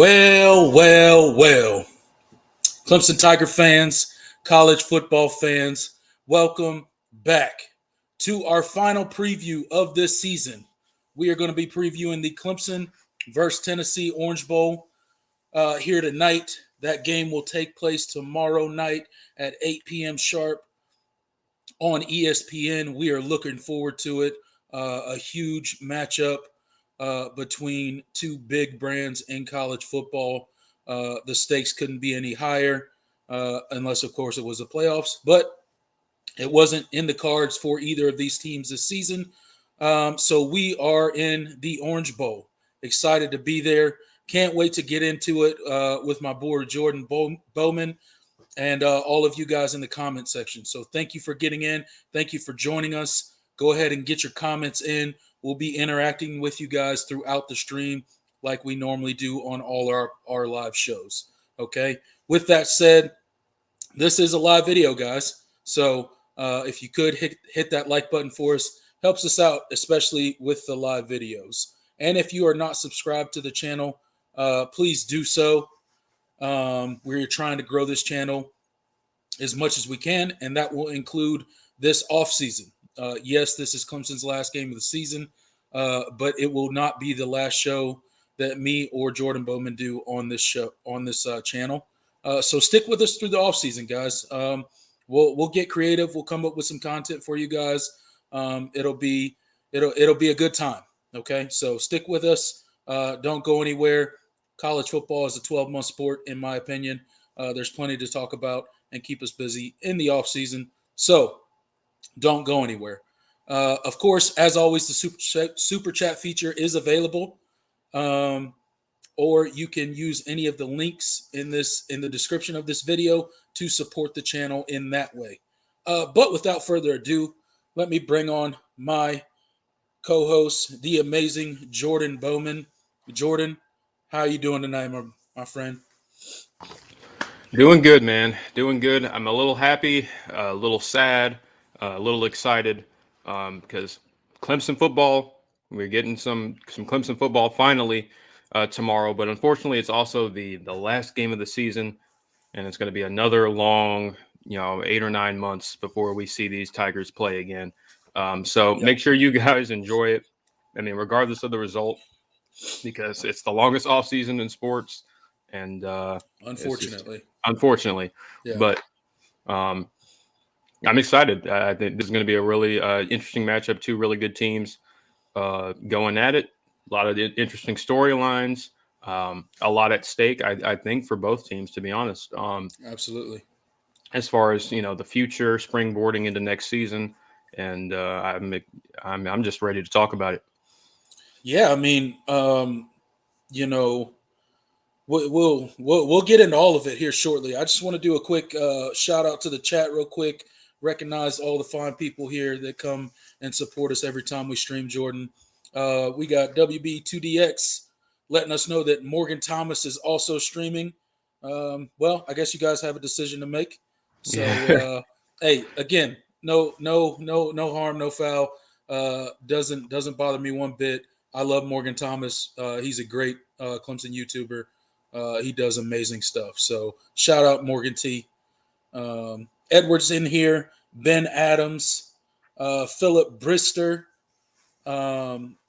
Well. Clemson Tiger fans, college football fans, welcome back to our final preview of this season. We are going to be previewing the Clemson versus Tennessee Orange Bowl here tonight. That game will take place tomorrow night at 8 p.m. sharp on ESPN. We are looking forward to it. A huge matchup between two big brands in college football. The stakes couldn't be any higher, unless, of course, it was the playoffs. But it wasn't in the cards for either of these teams this season. So we are in the Orange Bowl. Excited to be there. Can't wait to get into it with my boy Jordan Bowman and all of you guys in the comment section. So thank you for getting in. Thank you for joining us. Go ahead and get your comments in. We'll be interacting with you guys throughout the stream like we normally do on all our live shows. Okay? With that said, this is a live video, guys. So if you could hit that like button for us, helps us out, especially with the live videos. And if you are not subscribed to the channel, please do so. We're trying to grow this channel as much as we can, and that will include this offseason. Yes, this is Clemson's last game of the season, but it will not be the last show that me or Jordan Bowman do on this show, on this channel. So stick with us through the offseason, guys. We'll get creative. We'll come up with some content for you guys. It'll be a good time. Okay, so stick with us. Don't go anywhere. College football is a 12-month sport, in my opinion. There's plenty to talk about and keep us busy in the offseason. So don't go anywhere. Of course, as always, the super chat feature is available. Or you can use any of the links in the description of this video to support the channel in that way. But without further ado, let me bring on my co-host, the amazing Jordan Bowman. Jordan, how are you doing tonight, my friend? Doing good, man. Doing good. I'm a little happy, a little sad, a little excited because Clemson football, we're getting some Clemson football finally tomorrow. But unfortunately, it's also the last game of the season, and it's going to be another long, 8 or 9 months before we see these Tigers play again. So Make sure you guys enjoy it. I mean, regardless of the result, because it's the longest off season in sports. And unfortunately, yeah. But I'm excited. I think this is going to be a really interesting matchup. Two really good teams going at it. A lot of interesting storylines. A lot at stake, I think, for both teams. To be honest, absolutely. As far as the future, springboarding into next season, and I'm just ready to talk about it. Yeah, I mean, We'll get into all of it here shortly. I just want to do a quick shout out to the chat real quick. Recognize all the fine people here that come and support us every time we stream, Jordan. We got WB2DX letting us know that Morgan Thomas is also streaming. Well, I guess you guys have a decision to make. So, hey, again, no harm, no foul. Doesn't bother me one bit. I love Morgan Thomas. He's a great Clemson YouTuber. He does amazing stuff. So shout out Morgan T. Edwards in here. Ben Adams. Philip Brister.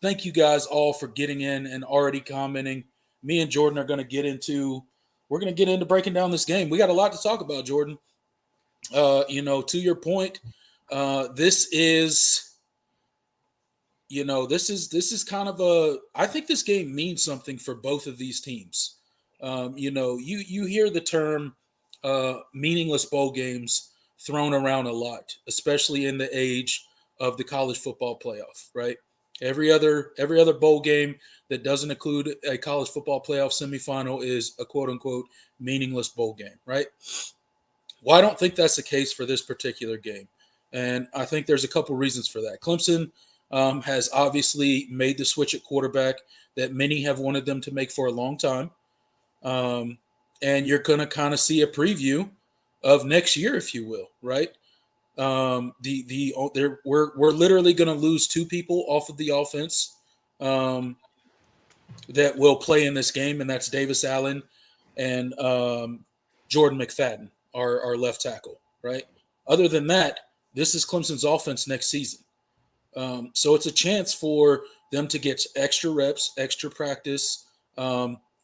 Thank you guys all for getting in and already commenting. Me and Jordan are going to get into breaking down this game. We got a lot to talk about, Jordan. To your point, this is kind of I think this game means something for both of these teams. You hear the term meaningless bowl games thrown around a lot, especially in the age of the college football playoff, right? Every other bowl game that doesn't include a college football playoff semifinal is a quote unquote meaningless bowl game, right? Well, I don't think that's the case for this particular game. And I think there's a couple reasons for that. Clemson has obviously made the switch at quarterback that many have wanted them to make for a long time. And you're going to kind of see a preview of next year, if you will, right? We're literally going to lose two people off of the offense. that will play in this game, and that's Davis Allen and Jordan McFadden, our left tackle, right? Other than that, this is Clemson's offense next season. So it's a chance for them to get extra reps, extra practice,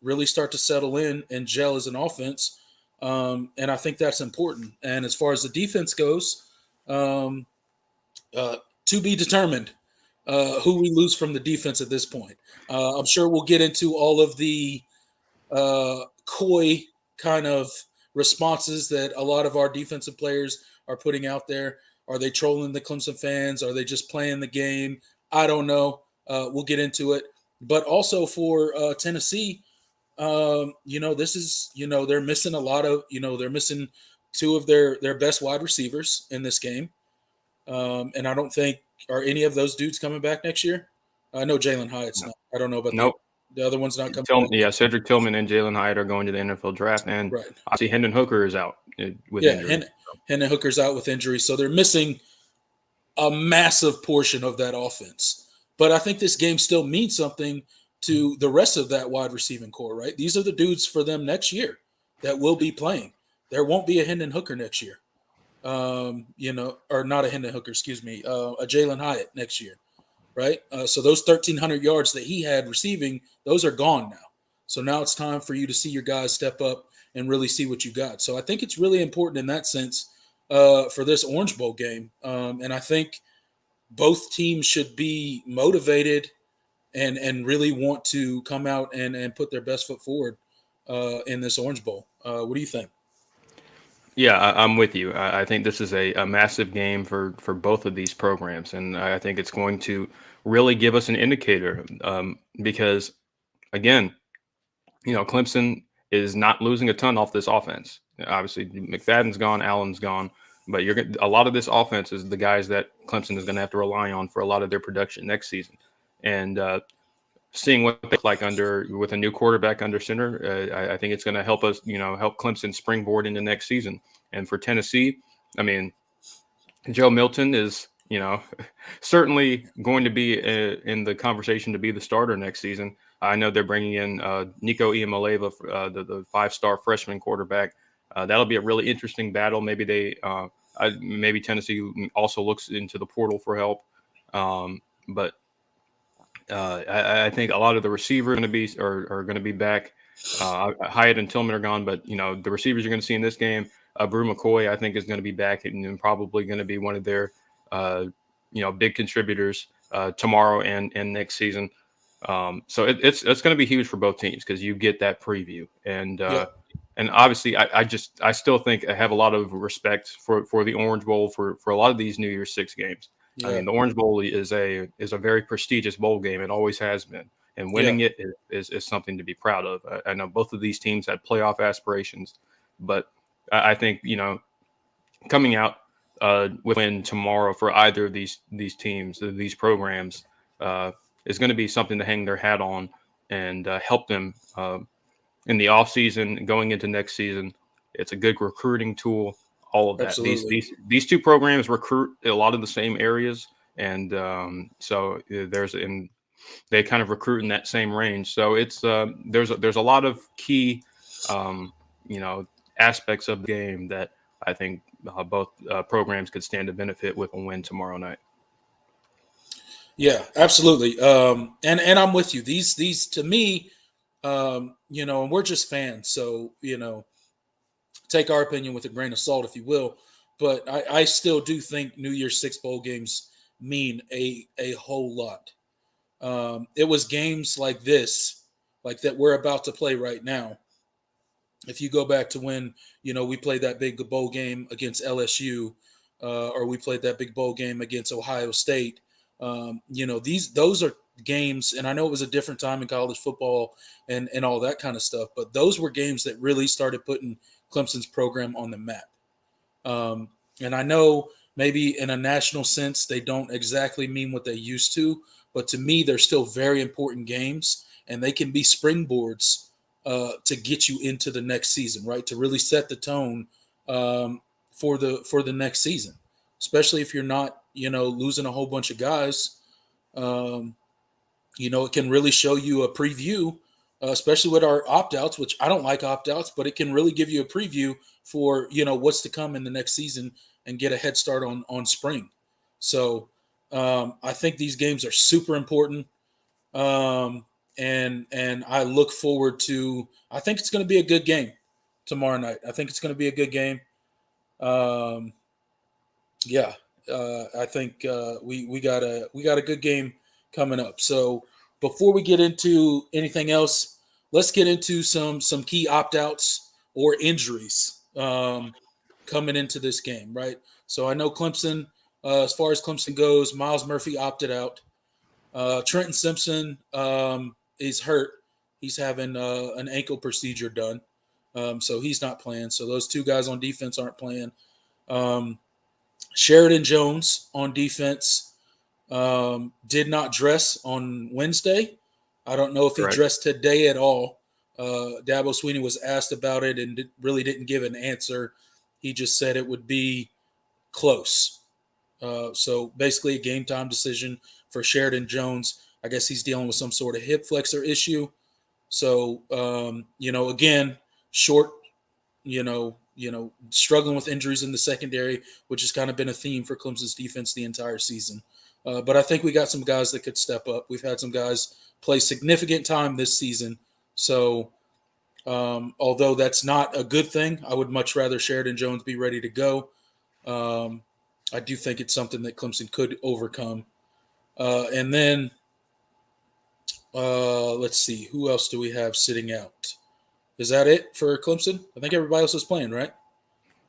really start to settle in and gel as an offense. And I think that's important. And as far as the defense goes, um, to be determined who we lose from the defense at this point. I'm sure we'll get into all of the coy kind of responses that a lot of our defensive players are putting out there. Are they trolling the Clemson fans? Are they just playing the game? I don't know. We'll get into it. But also for Tennessee, this is, they're missing a lot of, they're missing two of their best wide receivers in this game. And I don't think, are any of those dudes coming back next year? I know Jalen Hyatt's No. not. I don't know about Nope. the other one's not coming back. Yeah, Cedric Tillman and Jalen Hyatt are going to the NFL draft, and Right. obviously Hendon Hooker is out with Yeah, injury. Hendon Hooker's out with injury, so they're missing a massive portion of that offense. But I think this game still means something to the rest of that wide receiving core, right? These are the dudes for them next year that will be playing. There won't be a Hendon Hooker next year. Or not a Hendon Hooker, excuse me, a Jalen Hyatt next year, right? So those 1,300 yards that he had receiving, those are gone now. So now it's time for you to see your guys step up and really see what you got. So I think it's really important in that sense for this Orange Bowl game. And I think both teams should be motivated and really want to come out and put their best foot forward in this Orange Bowl. What do you think? Yeah, I'm with you. I think this is a massive game for both of these programs, and I think it's going to really give us an indicator because, again, Clemson is not losing a ton off this offense. Obviously, McFadden's gone, Allen's gone, but a lot of this offense is the guys that Clemson is going to have to rely on for a lot of their production next season, and seeing what they look like with a new quarterback under center, I think it's going to help us, help Clemson springboard into next season. And for Tennessee, I mean, Joe Milton is, certainly going to be in the conversation to be the starter next season. I know they're bringing in Nico Iamaleava, the 5-star freshman quarterback. That'll be a really interesting battle. Maybe maybe Tennessee also looks into the portal for help. But I think a lot of the receivers are going to be back. Hyatt and Tillman are gone, but the receivers you're going to see in this game, Brew McCoy, I think, is going to be back and probably going to be one of their big contributors tomorrow and next season. So it's going to be huge for both teams because you get that preview and obviously I still think I have a lot of respect for the Orange Bowl for a lot of these New Year's Six games. Yeah. I mean, the Orange Bowl is a very prestigious bowl game. It always has been, and winning it is something to be proud of. I know both of these teams had playoff aspirations, but I think coming out with a win tomorrow for either of these teams, these programs, is going to be something to hang their hat on and help them in the offseason going into next season. It's a good recruiting tool. All of that. Absolutely. These two programs recruit a lot of the same areas, and so they kind of recruit in that same range. So it's there's a lot of key aspects of the game that I think both programs could stand to benefit with a win tomorrow night. Yeah, absolutely. And I'm with you. These to me, and we're just fans, so take our opinion with a grain of salt, if you will. But I still do think New Year's Six bowl games mean a whole lot. It was games like this, like that we're about to play right now. If you go back to when we played that big bowl game against LSU, or we played that big bowl game against Ohio State, those are games, and I know it was a different time in college football and all that kind of stuff, but those were games that really started putting Clemson's program on the map. And I know maybe in a national sense, they don't exactly mean what they used to, but to me, they're still very important games, and they can be springboards to get you into the next season, right? To really set the tone for the next season, especially if you're not, losing a whole bunch of guys. it can really show you a preview, especially with our opt-outs, which I don't like opt-outs, but it can really give you a preview for, what's to come in the next season and get a head start on spring. So I think these games are super important. And I look forward to, I think it's going to be a good game tomorrow night. I think it's going to be a good game. Um, yeah, I think we got a good game coming up. So before we get into anything else, let's get into some key opt outs or injuries coming into this game, right? So I know Clemson, as far as Clemson goes, Miles Murphy opted out. Trenton Simpson is hurt. He's having an ankle procedure done, so he's not playing. So those two guys on defense aren't playing. Um, Sheridan Jones on defense did not dress on Wednesday. I don't know if he Correct. dressed today at all. Dabo Sweeney was asked about it and really didn't give an answer. He just said it would be close. So basically a game time decision for Sheridan Jones. I guess he's dealing with some sort of hip flexor issue. So, again, short, struggling with injuries in the secondary, which has kind of been a theme for Clemson's defense the entire season. But I think we got some guys that could step up. We've had some guys play significant time this season. So, although that's not a good thing, I would much rather Sheridan Jones be ready to go. I do think it's something that Clemson could overcome. And then let's see, who else do we have sitting out? Is that it for Clemson? I think everybody else is playing, right?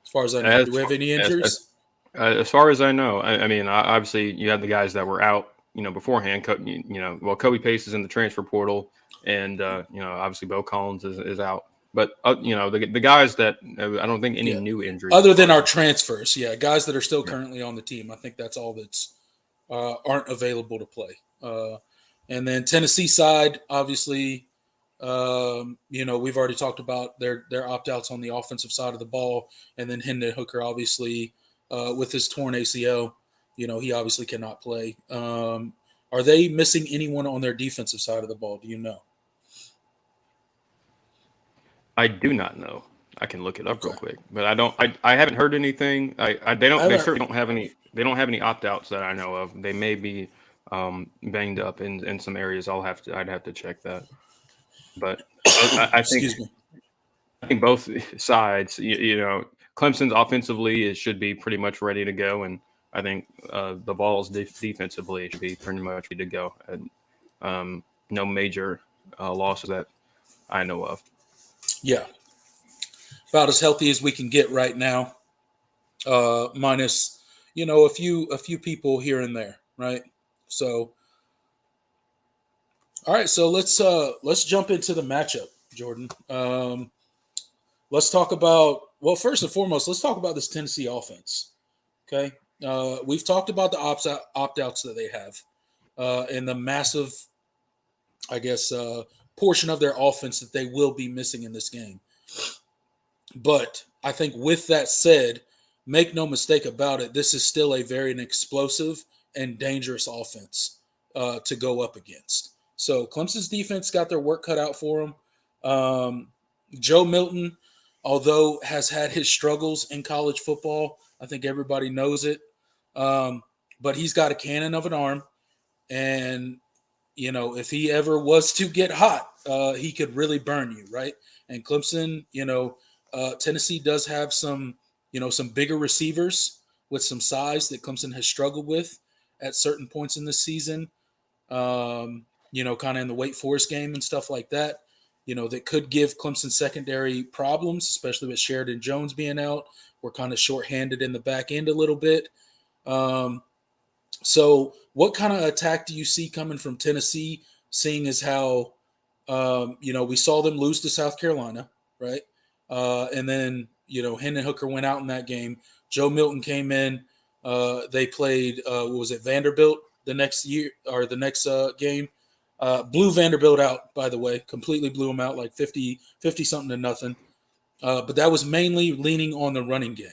As far as I know. As Do we have any as, injuries? as far as I know, I mean, obviously you had the guys that were out, beforehand. Kobe Pace is in the transfer portal, and obviously Bo Collins is out. But the guys that I don't think any Yeah. new injuries. Other than our transfers, yeah, guys that are still currently on the team. I think that's all that's aren't available to play. And then Tennessee side, obviously, we've already talked about their opt-outs on the offensive side of the ball, and then Hendon Hooker, obviously, with his torn ACL, he obviously cannot play. Are they missing anyone on their defensive side of the ball? Do you know? I do not know. I can look it up Okay. real quick, but I don't. I haven't heard anything. They don't. I They haven't. certainly don't have any. They don't have any opt outs that I know of. They may be banged up in some areas. I'd have to check that. But I think Excuse me. both sides. Clemson's offensively it should be pretty much ready to go, and I think the Vols defensively it should be pretty much ready to go. And no major losses that I know of. Yeah, about as healthy as we can get right now, minus a few people here and there, right? So, all right, so let's jump into the matchup, Jordan. Let's talk about, well, first and foremost, let's talk about this Tennessee offense. Okay, we've talked about the opt outs that they have, and the massive, I guess, portion of their offense that they will be missing in this game. But I think with that said, make no mistake about it, this is still a very explosive and dangerous offense to go up against. So Clemson's defense got their work cut out for them. Joe Milton, although has had his struggles in college football, I think everybody knows it. But he's got a cannon of an arm, and if he ever was to get hot, he could really burn you, right? And Clemson, Tennessee does have some bigger receivers with some size that Clemson has struggled with at certain points in this season. Kind of in the Wake Forest game and stuff like that. That could give Clemson secondary problems, especially with Sheridan Jones being out. We're kind of shorthanded in the back end a little bit. So what kind of attack do you see coming from Tennessee, seeing as how, we saw them lose to South Carolina, right? And then, Hendon Hooker went out in that game. Joe Milton came in. They played, what was it, Vanderbilt the next year or the next game. Blew Vanderbilt out, by the way, completely blew them out like 50 something to nothing. But that was mainly leaning on the running game.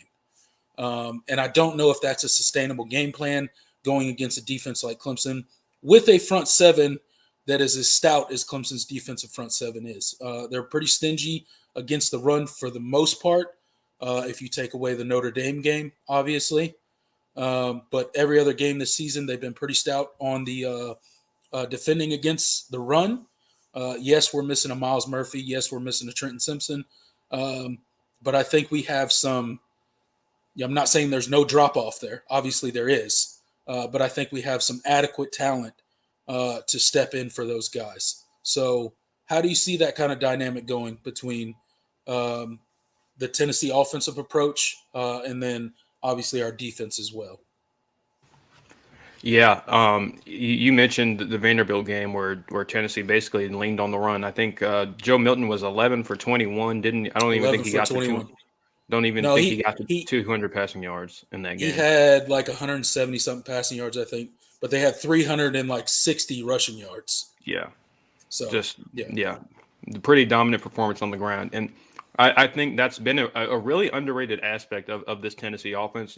And I don't know if that's a sustainable game plan going against a defense like Clemson with a front seven that is as stout as Clemson's defensive front seven is. They're pretty stingy against the run for the most part, if you take away the Notre Dame game, obviously. But every other game this season, they've been pretty stout on the defending against the run. Yes, we're missing a Miles Murphy. Yes, we're missing a Trenton Simpson. But I think we have some. I'm not saying there's no drop off there. Obviously, there is. But I think we have some adequate talent to step in for those guys. So, how do you see that kind of dynamic going between the Tennessee offensive approach and then obviously our defense as well? Yeah, you mentioned the Vanderbilt game where Tennessee basically leaned on the run. I think Joe Milton was 11 for 21. Didn't I don't even 11 think he for got to 21. two. Don't even No, think he he got to he 200 passing yards in that he game. had like 170 something passing yards, I think, but they had 360 rushing yards. Yeah, So just yeah, yeah, the pretty dominant performance on the ground, and I think that's been a really underrated aspect of this Tennessee offense.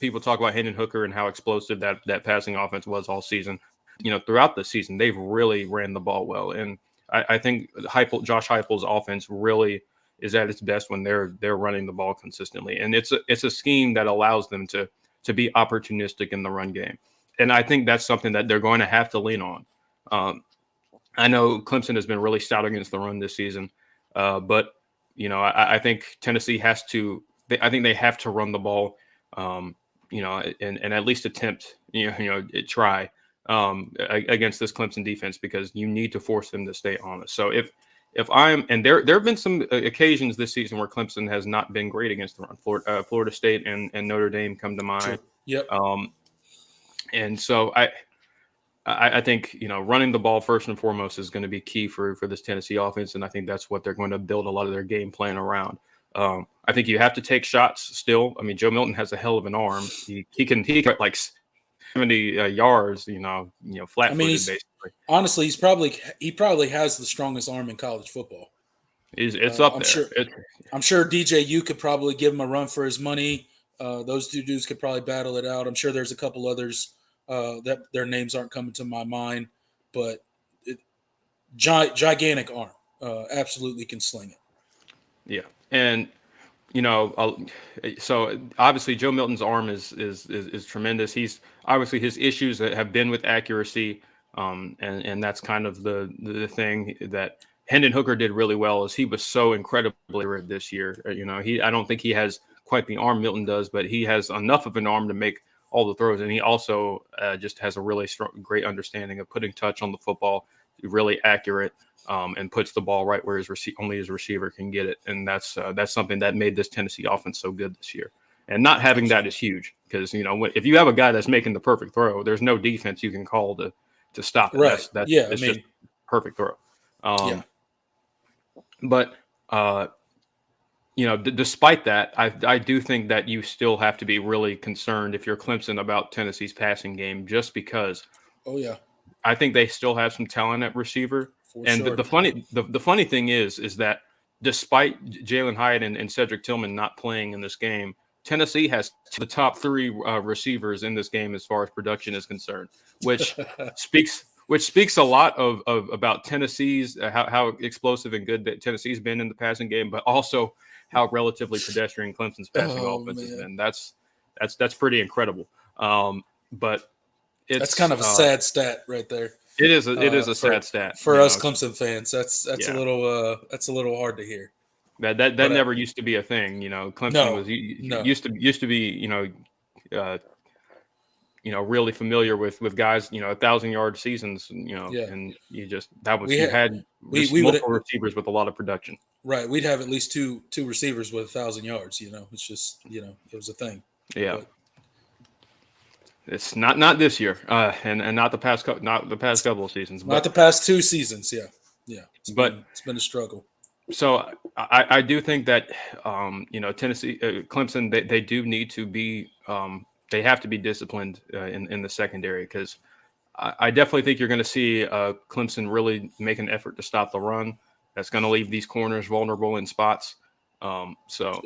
People talk about Hendon Hooker and how explosive that passing offense was all season. Throughout the season, they've really ran the ball well, and I think Josh Heupel's offense really is at its best when they're running the ball consistently, and it's a scheme that allows them to be opportunistic in the run game, and I think that's something that they're going to have to lean on. Um, I know Clemson has been really stout against the run this season, but I think Tennessee has to. I think they have to run the ball, and at least attempt, try against this Clemson defense because you need to force them to stay honest. So if I'm and there have been some occasions this season where Clemson has not been great against the run. Florida State and Notre Dame come to mind. true. Yep. Um, and so I think running the ball first and foremost is going to be key for this Tennessee offense, and I think that's what they're going to build a lot of their game plan around. I think you have to take shots still. I mean, Joe Milton has a hell of an arm. He can like 70 yards, I mean, flat-footed he's basically. honestly he probably has the strongest arm in college football. It's up I'm there. sure. I'm sure DJU could probably give him a run for his money. Those two dudes could probably battle it out. I'm sure there's a couple others that their names aren't coming to my mind, but gigantic arm. Absolutely can sling it. Yeah, and so obviously Joe Milton's arm is tremendous. He's obviously his issues have been with accuracy, and that's kind of the thing that Hendon Hooker did really well is he was so incredibly good this year. I don't think he has quite the arm Milton does, but he has enough of an arm to make all the throws, and he also just has a really great understanding of putting touch on the football, really accurate. And puts the ball right where only his receiver can get it, and that's something that made this Tennessee offense so good this year. And not having that is huge because if you have a guy that's making the perfect throw, there's no defense you can call to stop it. Right. Yeah. It's just perfect throw. Yeah. But despite that, I do think that you still have to be really concerned if you're Clemson about Tennessee's passing game, just because. Oh yeah. I think they still have some talent at receiver. For And sure. the funny thing is that despite Jalen Hyatt and Cedric Tillman not playing in this game, Tennessee has the top three receivers in this game as far as production is concerned, which speaks a lot of about Tennessee's how explosive and good that Tennessee's been in the passing game, but also how relatively pedestrian Clemson's passing offense has been. That's pretty incredible. But that's kind of a sad stat right there. It is a sad stat for us Clemson fans. That's yeah. a little hard to hear. That never used to be a thing. Clemson used to be really familiar with guys 1,000-yard seasons. And you just had multiple receivers with a lot of production. Right, we'd have at least two receivers with 1,000 yards. It's just it was a thing. Yeah. But it's not this year, and not the past couple of seasons. Not the past 2 seasons, yeah. It's been a struggle. So I do think that Tennessee, Clemson, they do need to be they have to be disciplined in the secondary because I definitely think you're going to see Clemson really make an effort to stop the run. That's going to leave these corners vulnerable in spots. So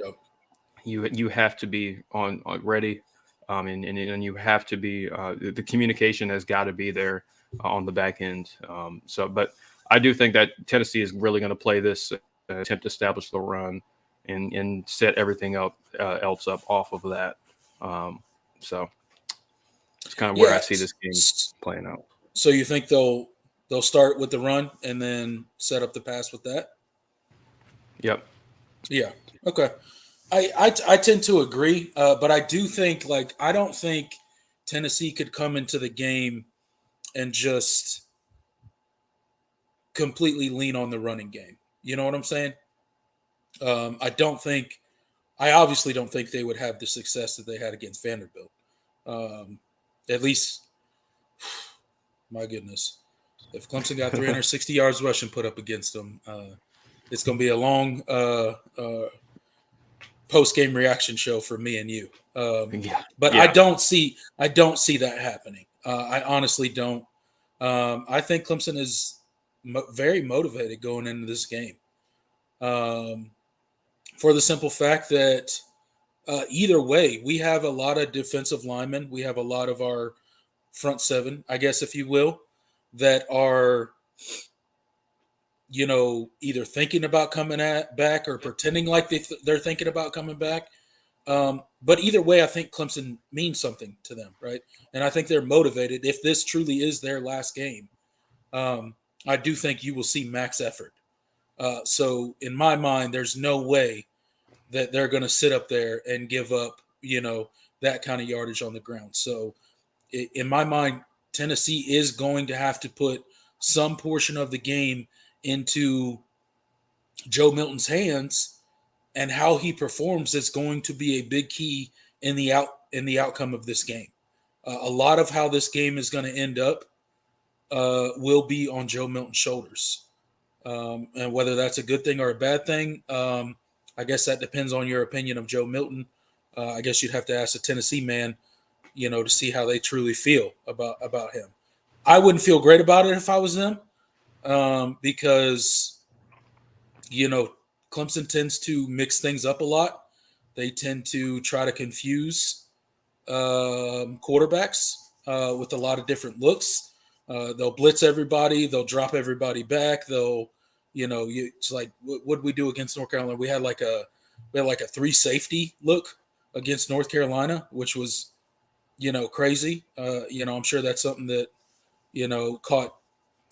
you have to be on ready. And you have to be the communication has got to be there on the back end. But I do think that Tennessee is really going to play this attempt to establish the run and set everything else up off of that. So it's kind of where Yeah. I see this game playing out. So you think they'll start with the run and then set up the pass with that? Yep. Yeah. Okay. I tend to agree, but I do think I don't think Tennessee could come into the game and just completely lean on the running game. You know what I'm saying? I don't think. I obviously don't think they would have the success that they had against Vanderbilt. At least, my goodness, if Clemson got 360 yards rushing put up against them, it's going to be a long post game reaction show for me and you. Yeah. But Yeah. I don't see that happening. I honestly don't. I think Clemson is very motivated going into this game, for the simple fact that either way, we have a lot of defensive linemen. We have a lot of our front seven, I guess, if you will, that are either thinking about coming back or pretending like they're thinking about coming back. But either way, I think Clemson means something to them, right? And I think they're motivated. If this truly is their last game, I do think you will see max effort. So in my mind, there's no way that they're going to sit up there and give up, that kind of yardage on the ground. So in my mind, Tennessee is going to have to put some portion of the game into Joe Milton's hands, and how he performs is going to be a big key in the outcome of this game. A lot of how this game is going to end up will be on Joe Milton's shoulders, and whether that's a good thing or a bad thing, I guess that depends on your opinion of Joe Milton. I guess you'd have to ask a Tennessee man, to see how they truly feel about him. I wouldn't feel great about it if I was them, because Clemson tends to mix things up a lot. They tend to try to confuse quarterbacks with a lot of different looks. They'll blitz everybody. They'll drop everybody back. They'll, it's like what did we do against North Carolina? We had like a 3 safety look against North Carolina, which was, crazy. I'm sure that's something that caught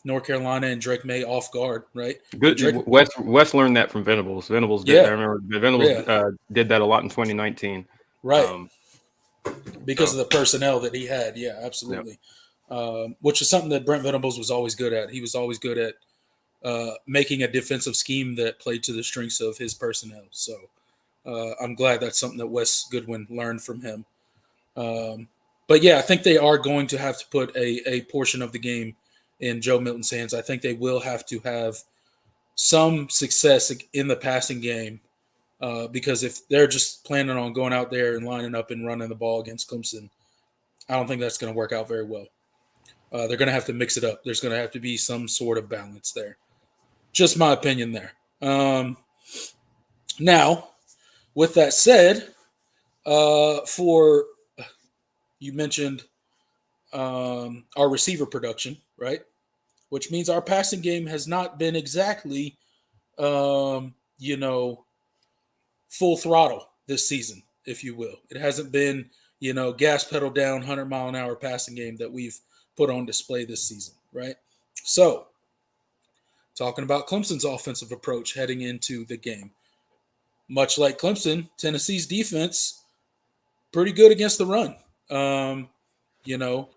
North Carolina and Drake May off guard, right? Good. Drake, Wes learned that from Venables. Venables did. I yeah, remember Venables yeah, did that a lot in 2019. right. Because So, of the personnel that he had. Yeah, yeah. absolutely. Which is something that Brent Venables was always good at. He was always good at making a defensive scheme that played to the strengths of his personnel. So I'm glad that's something that Wes Goodwin learned from him. But yeah, I think they are going to have to put a portion of the game in Joe Milton's hands. I think they will have to have some success in the passing game, because if they're just planning on going out there and lining up and running the ball against Clemson, I don't think that's going to work out very well. They're going to have to mix it up. There's going to have to be some sort of balance there. Just my opinion there. Now, with that said, for you mentioned our receiver production, right? Which means our passing game has not been exactly, full throttle this season, if you will. It hasn't been, gas pedal down, 100-mile-an-hour passing game that we've put on display this season, right? So, talking about Clemson's offensive approach heading into the game. Much like Clemson, Tennessee's defense pretty good against the run. You know,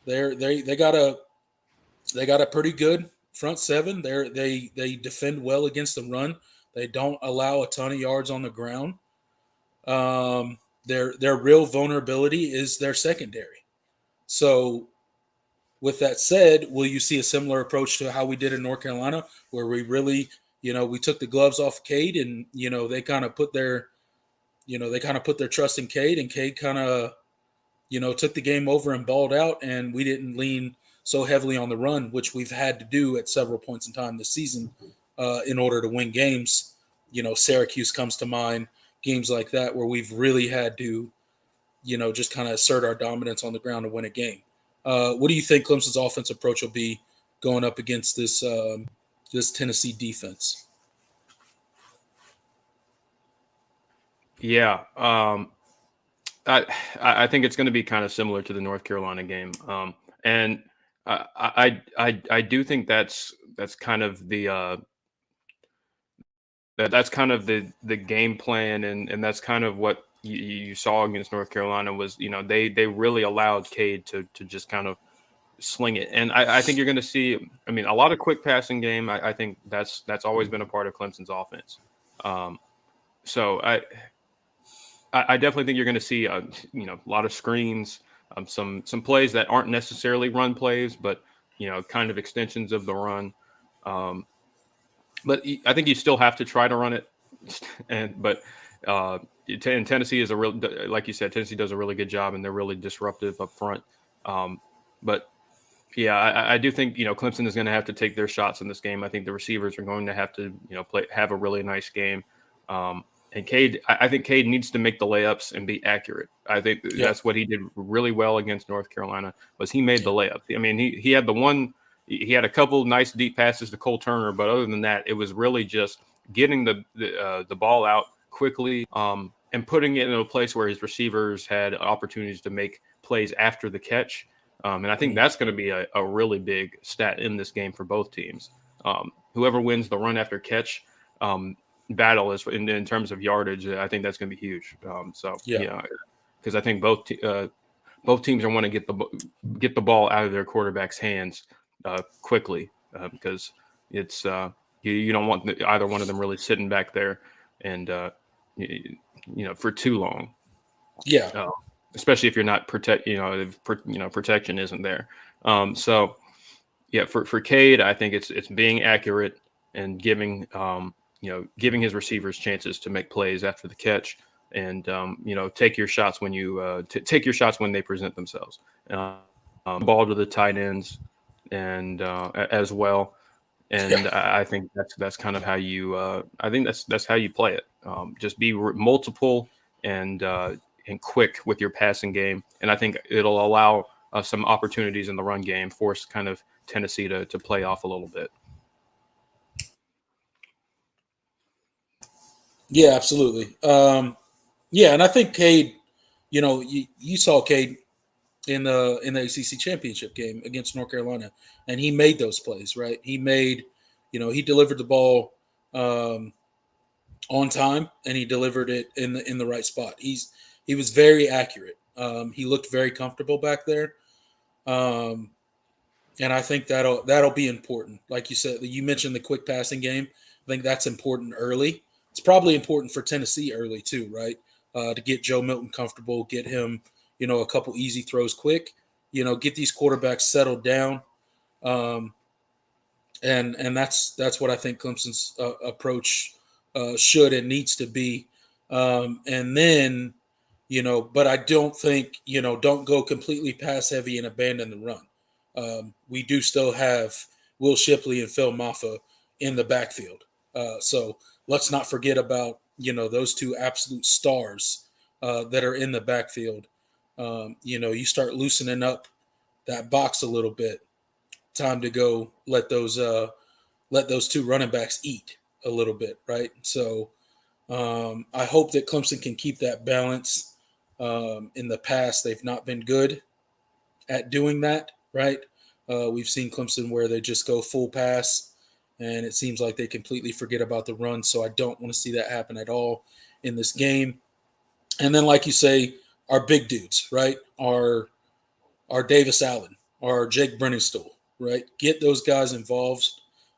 they got a pretty good front seven. They defend well against the run. They don't allow a ton of yards on the ground. Their real vulnerability is their secondary. So, with that said, will you see a similar approach to how we did in North Carolina, where we really, we took the gloves off Cade, and they kind of put their, trust in Cade, and Cade kind of, took the game over and balled out, and we didn't lean so heavily on the run, which we've had to do at several points in time this season in order to win games. Syracuse comes to mind, games like that where we've really had to, just kind of assert our dominance on the ground and win a game. What do you think Clemson's offensive approach will be going up against this Tennessee defense? Yeah, I I think it's going to be kind of similar to the North Carolina game, and I do think that's kind of that's kind of the game plan, and that's kind of what you saw against North Carolina was they really allowed Cade to just kind of sling it, and I think you're going to see, I mean, a lot of quick passing game. I think that's always been a part of Clemson's offense. Um, so I definitely think you're going to see a lot of screens, some plays that aren't necessarily run plays, but kind of extensions of the run. Um, but I think you still have to try to run it, but and Tennessee is a real, like you said, Tennessee does a really good job, and they're really disruptive up front. But yeah, I do think Clemson is going to have to take their shots in this game. I think the receivers are going to have to have a really nice game. And Cade, I think Cade needs to make the layups and be accurate. I think that's what he did really well against North Carolina, was he made the layup. I mean, he had he had a couple nice deep passes to Cole Turner, but other than that, it was really just getting the ball out quickly, and putting it in a place where his receivers had opportunities to make plays after the catch. And I think that's going to be a really big stat in this game for both teams. Whoever wins the run after catch battle is in terms of yardage, I think that's going to be huge. Because I think both teams are want to get the ball out of their quarterback's hands quickly, because it's you don't want either one of them really sitting back there and for too long. Yeah. Especially if you're not protection isn't there. So yeah, for Cade, I think it's being accurate and giving his receivers chances to make plays after the catch, and take your shots when you take your shots when they present themselves. Ball to the tight ends and as well. And I think that's kind of how you. I think that's how you play it. Just be multiple and quick with your passing game, and I think it'll allow some opportunities in the run game, force kind of Tennessee to play off a little bit. Yeah, absolutely. Yeah, and I think Cade, you saw Cade in the ACC championship game against North Carolina, and he made those plays, right? He delivered the ball on time, and he delivered it in the right spot. He was very accurate. He looked very comfortable back there, and I think that'll be important. Like you said, you mentioned the quick passing game. I think that's important early. It's probably important for Tennessee early too, right? To get Joe Milton comfortable, get him, a couple easy throws quick. Get these quarterbacks settled down, and that's what I think Clemson's approach should and needs to be. And then, but I don't think don't go completely pass heavy and abandon the run. We do still have Will Shipley and Phil Maffa in the backfield, so let's not forget about those two absolute stars that are in the backfield. You start loosening up that box a little bit. Time to go let those two running backs eat a little bit, right? So I hope that Clemson can keep that balance. In the past, they've not been good at doing that, right? We've seen Clemson where they just go full pass, and it seems like they completely forget about the run. So I don't want to see that happen at all in this game. And then, like you say, our big dudes, right? Our Davis Allen, our Jake Brenningstool, right? Get those guys involved.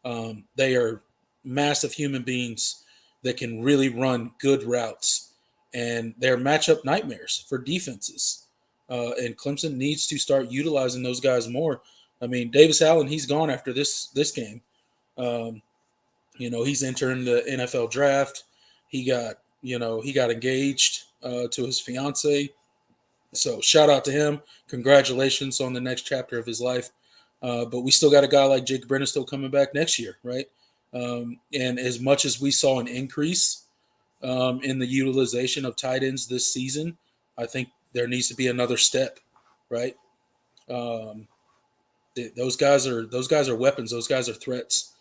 They are massive human beings that can really run good routes, and they're matchup nightmares for defenses. And Clemson needs to start utilizing those guys more. I mean, Davis Allen, he's gone after this game. He's entering the NFL draft. He got engaged to his fiance. So shout out to him. Congratulations on the next chapter of his life. But we still got a guy like Jake Brennan still coming back next year, right? And as much as we saw an increase in the utilization of tight ends this season, I think there needs to be another step, right? Um, those guys are weapons. Those guys are threats,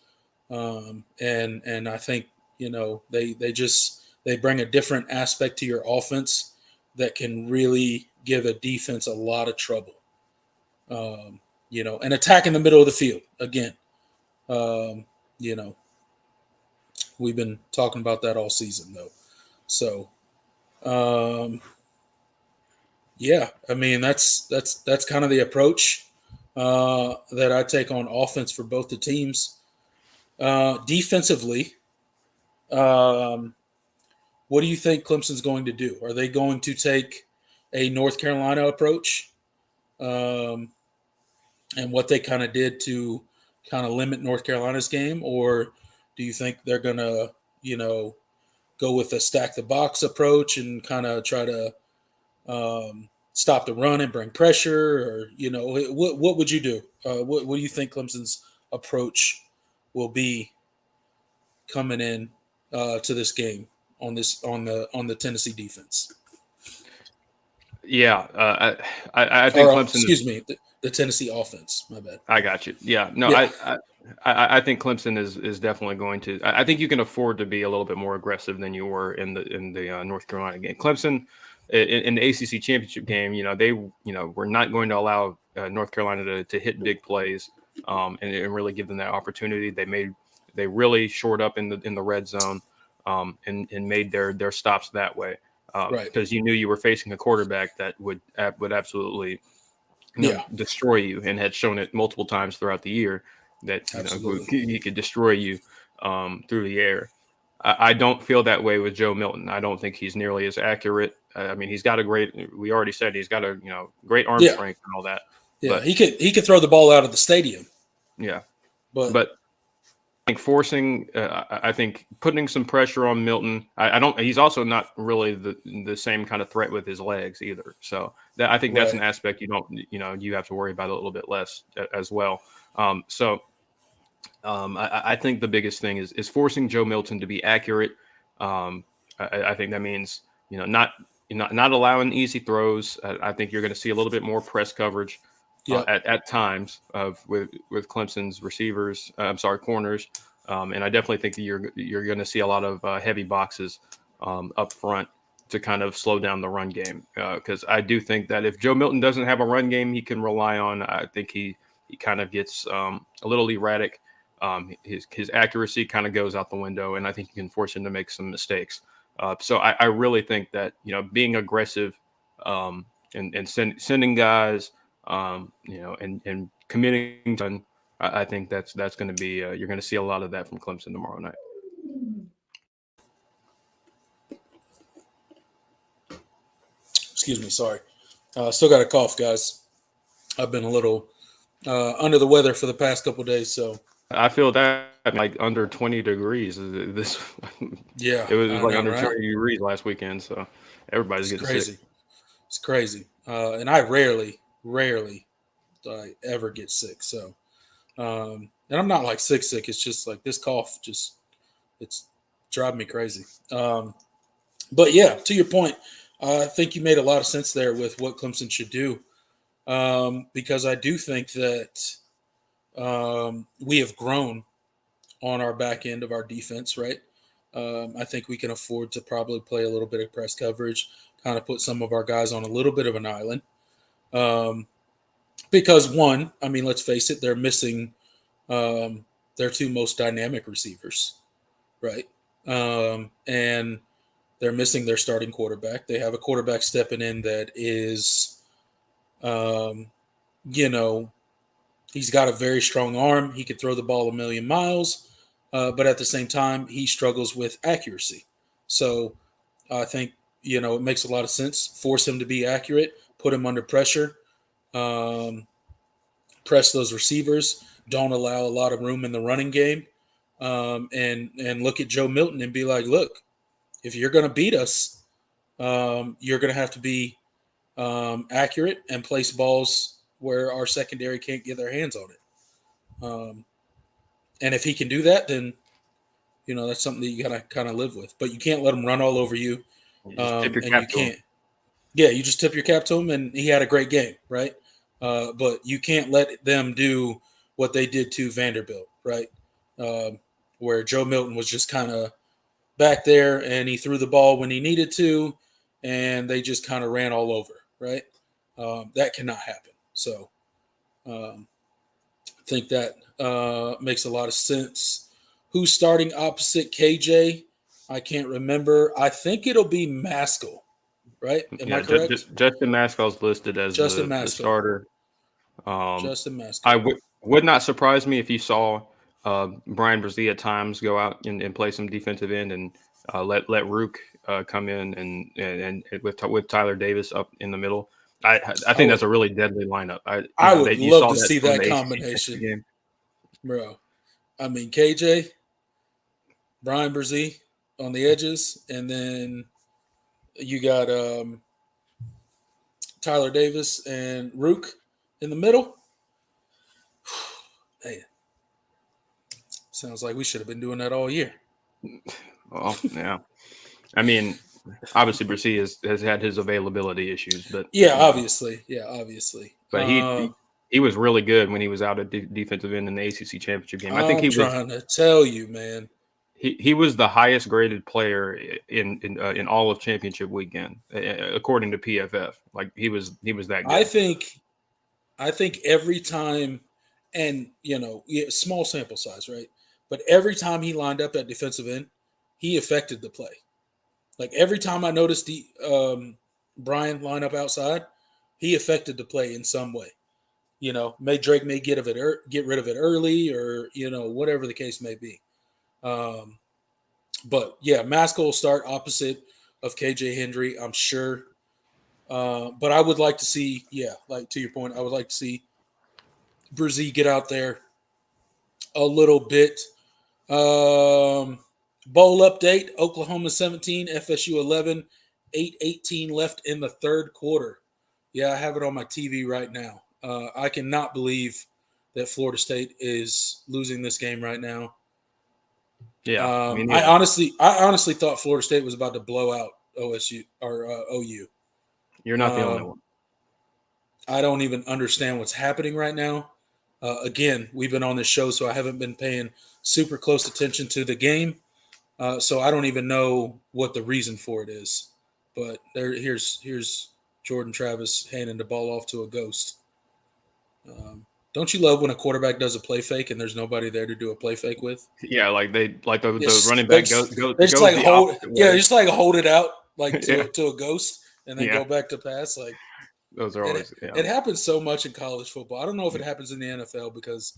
and I think they bring a different aspect to your offense that can really give a defense a lot of trouble. And attack in the middle of the field again. Um, you know, we've been talking about that all season though. So, um, yeah, I mean that's kind of the approach that I take on offense for both the teams. Defensively, um, what do you think Clemson's going to do? Are they going to take a North Carolina approach, um, and what they kind of did to kind of limit North Carolina's game, or do you think they're gonna, you know, go with a stack the box approach and kind of try to stop the run and bring pressure, or what would you do? What do you think Clemson's approach will be coming in to this game on the Tennessee defense? Yeah, I think Or Clemson is. excuse me, the Tennessee offense. My bad. I got you. Yeah, no, Yeah, I think Clemson is definitely going to. I think you can afford to be a little bit more aggressive than you were in the North Carolina game. Clemson in the ACC championship game, they were not going to allow North Carolina to hit big plays, and really give them that opportunity. They really shored up in the red zone, and made their stops that way, right. because you knew you were facing a quarterback that would absolutely Yeah, destroy you, and had shown it multiple times throughout the year that absolutely. he could destroy you through the air. I don't feel that way with Joe Milton. I don't think he's nearly as accurate. I mean, he's got a great. We already said he's got a great arm Yeah, strength and all that. yeah. But He could throw the ball out of the stadium, yeah, but but I think forcing. I think putting some pressure on Milton. I don't. He's also not really the same kind of threat with his legs either. So I think that's right. an aspect you don't. You have to worry about a little bit less as well. I think the biggest thing is forcing Joe Milton to be accurate. I think that means not allowing easy throws. I think you're going to see a little bit more press coverage Yep, at times with Clemson's receivers. I'm sorry, corners. And I definitely think that you're going to see a lot of heavy boxes up front to kind of slow down the run game. Because I do think that if Joe Milton doesn't have a run game he can rely on, I think he kind of gets a little erratic. His accuracy kind of goes out the window, and I think you can force him to make some mistakes. So I really think that being aggressive, and sending guys, and committing to. I think that's going to be you're going to see a lot of that from Clemson tomorrow night. excuse me. Sorry, still got a cough, guys. I've been a little under the weather for the past couple of days, so I feel that like under 20 degrees. This yeah, it was I like know, under right? 20 degrees last weekend, so everybody's It's getting sick. crazy. It's crazy, and I rarely ever get sick. So, and I'm not like sick. It's just like this cough, just it's driving me crazy. But yeah, to your point, I think you made a lot of sense there with what Clemson should do, because I do think that we have grown on our back end of our defense, right? I think we can afford to probably play a little bit of press coverage, kind of put some of our guys on a little bit of an island. Um, because one, I mean, let's face it, they're missing their two most dynamic receivers, right? And they're missing their starting quarterback. They have a quarterback stepping in that is, um, you know, he's got a very strong arm. He could throw the ball a million miles, but at the same time, he struggles with accuracy. So I think it makes a lot of sense. Force him to be accurate, put him under pressure, um, press those receivers. Don't allow a lot of room in the running game, and look at Joe Milton and be like, look, if you're going to beat us, you're going to have to be accurate and place balls where our secondary can't get their hands on it. Um, and if he can do that, then that's something that you gotta kind of live with. But you can't let him run all over you, You just tip your and you cap to him. can't. Yeah, you just tip your cap to him, and he had a great game, right? But you can't let them do what they did to Vanderbilt, right? Where Joe Milton was just kind of back there, and he threw the ball when he needed to, and they just kind of ran all over, right? That cannot happen. So I think that makes a lot of sense. Who's starting opposite KJ? I can't remember. I think it'll be Maskell, right? Am I Yeah, correct? Justin Mascall's listed as Justin the Maskell. starter. Justin I Maskell. would not surprise me if you saw Brian Brzee at times go out and play some defensive end and let Rook come in and with Tyler Davis up in the middle. I think that's a really deadly lineup. I would You love saw to that see from that the ACC championship combination, game. bro. I mean, KJ, Brian Brzee on the edges, and then you got Tyler Davis and Rook in the middle. Man, sounds like we should have been doing that all year. Well, yeah. I mean, obviously Brzee has had his availability issues, but Yeah, obviously. Yeah, obviously. but he was really good when he was out at defensive end in the ACC championship game. I think I'm trying to tell you, man. he was the highest graded player in all of championship weekend, according to PFF. Like he was that good. I think every time, and small sample size, right? But every time he lined up at defensive end, he affected the play. Like every time I noticed Brian line up outside, he affected the play in some way. Drake may get rid of it early, or whatever the case may be. But yeah, Maskell will start opposite of KJ Henry, I'm sure. But I would like to see, like to your point, I would like to see Brzee get out there a little bit. Bowl update: Oklahoma 17, FSU 11, 8:18 left in the third quarter. Yeah, I have it on my TV right now. I cannot believe that Florida State is losing this game right now. Yeah, I honestly thought Florida State was about to blow out OSU or OU. You're not the only one. I don't even understand what's happening right now. Again, we've been on this show, so I haven't been paying super close attention to the game. So I don't even know what the reason for it is. But here's Jordan Travis handing the ball off to a ghost. Don't you love when a quarterback does a play fake and there's nobody there to do a play fake with? Yeah, like the running They back just, goes they just the like hold, opposite way. yeah, just like hold it out like Yeah. to a ghost and then go back to pass. Like those are always it happens so much in college football. I don't know if it happens in the NFL because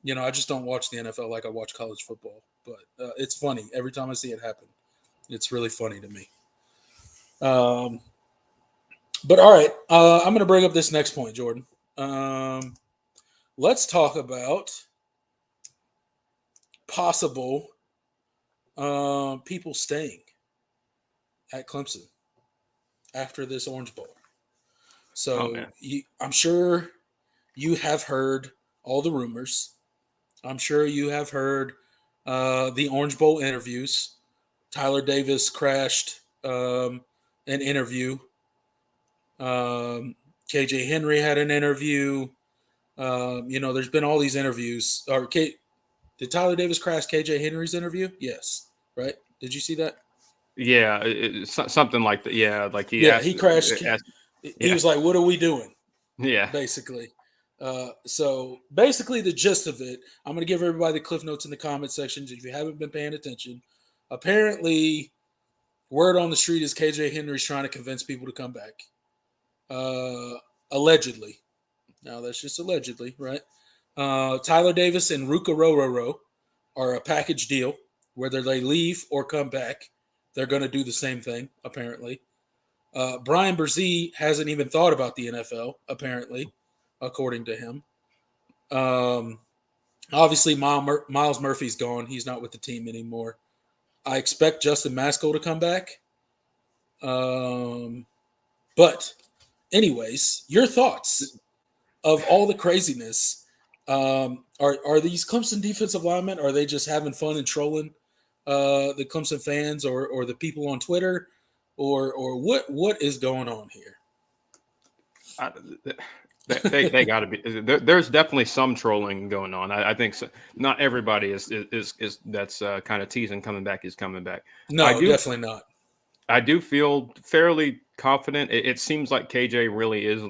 I just don't watch the NFL like I watch college football. But it's funny every time I see it happen. It's really funny to me. But all right, I'm going to bring up this next point, Jordan. Let's talk about possible people staying at Clemson after this Orange Bowl. So I'm sure you have heard all the rumors. I'm sure you have heard the Orange Bowl interviews. Tyler Davis crashed an interview. KJ Henry had an interview. There's been all these interviews. Did Tyler Davis crash KJ Henry's interview? Yes. Right? Did you see that? Yeah, something like that. Yeah, like he crashed. He was like, "What are we doing?" Yeah, basically. So basically, the gist of it, I'm going to give everybody the cliff notes in the comment sections if you haven't been paying attention. Apparently, word on the street is KJ Henry's trying to convince people to come back. Allegedly. Now, that's just allegedly, right? Tyler Davis and Ruka Rororo are a package deal. Whether they leave or come back, they're going to do the same thing, apparently. Brian Brzee hasn't even thought about the NFL, apparently, according to him. Obviously, Miles Murphy's gone. He's not with the team anymore. I expect Justin Maskell to come back. But anyways, your thoughts of all the craziness. Are these Clemson defensive linemen, are they just having fun and trolling the Clemson fans or the people on Twitter? Or what is going on here? I, they got to be. There's definitely some trolling going on. I think so. Not everybody is that's kind of teasing coming back is coming back. I No, do definitely not. I do feel fairly confident. It seems like KJ really is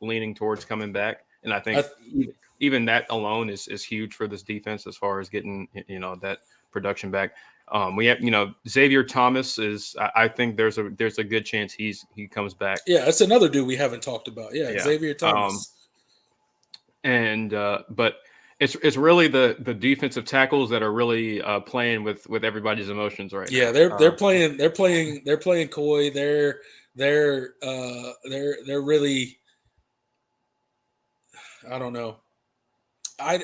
leaning towards coming back, and I think I, even that alone is huge for this defense as far as getting that production back. We have Xavier Thomas is. I think there's a good chance he comes back. yeah, that's another dude we haven't talked about. Yeah, Yeah. Xavier Thomas. And but it's really the defensive tackles that are really playing with everybody's emotions right Yeah, now. they're playing coy. They're really, I don't know. I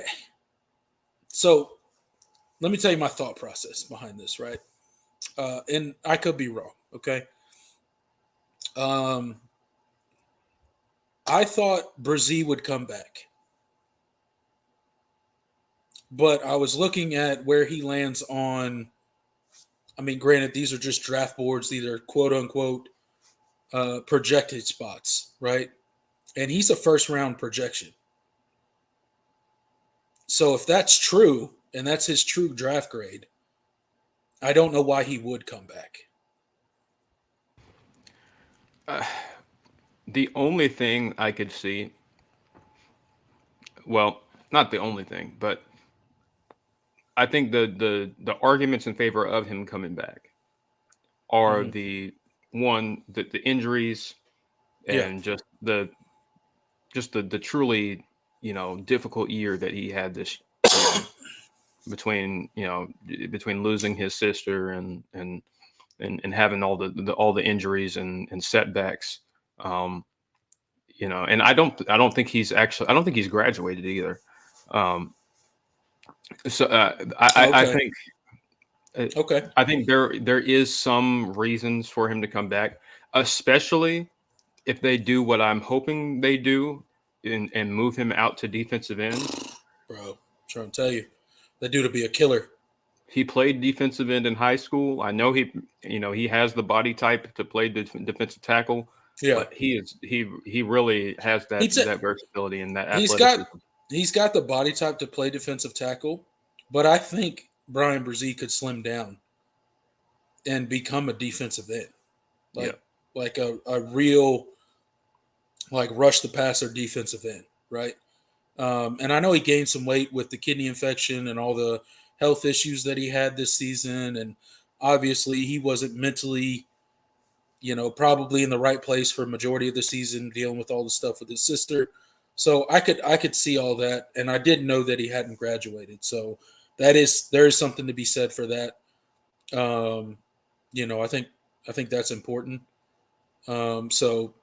So let me tell you my thought process behind this, right? And I could be wrong. Okay. Um, I thought Brzee would come back, but I was looking at where he lands on. I mean, granted, these are just draft boards; these are quote unquote projected spots, right? And he's a first round projection. So if that's true, and that's his true draft grade, I don't know why he would come back. The only thing I could see, well, not the only thing, but I think the arguments in favor of him coming back are Mm-hmm. the injuries Yeah. and just the truly difficult year that he had this year between between losing his sister and having all the injuries and setbacks. Um, and I don't think he's graduated either. Um, so I Okay. think uh, Okay. I think there is some reasons for him to come back, especially if they do what I'm hoping they do and move him out to defensive end. Bro, I'm trying to tell you, that dude will be a killer. He played defensive end in high school. I know he has the body type to play defensive tackle, Yeah. but he really has He t- that versatility and that he's got athleticism. he's got the body type to play defensive tackle, but I think Brian Brzee could slim down and become a defensive end, Yeah, like a real like rush the passer defensive end, right? And I know he gained some weight with the kidney infection and all the health issues that he had this season, and obviously he wasn't mentally, probably in the right place for a majority of the season, dealing with all the stuff with his sister. So I could see all that, and I didn't know that he hadn't graduated. So there is something to be said for that. Um, I think that's important. So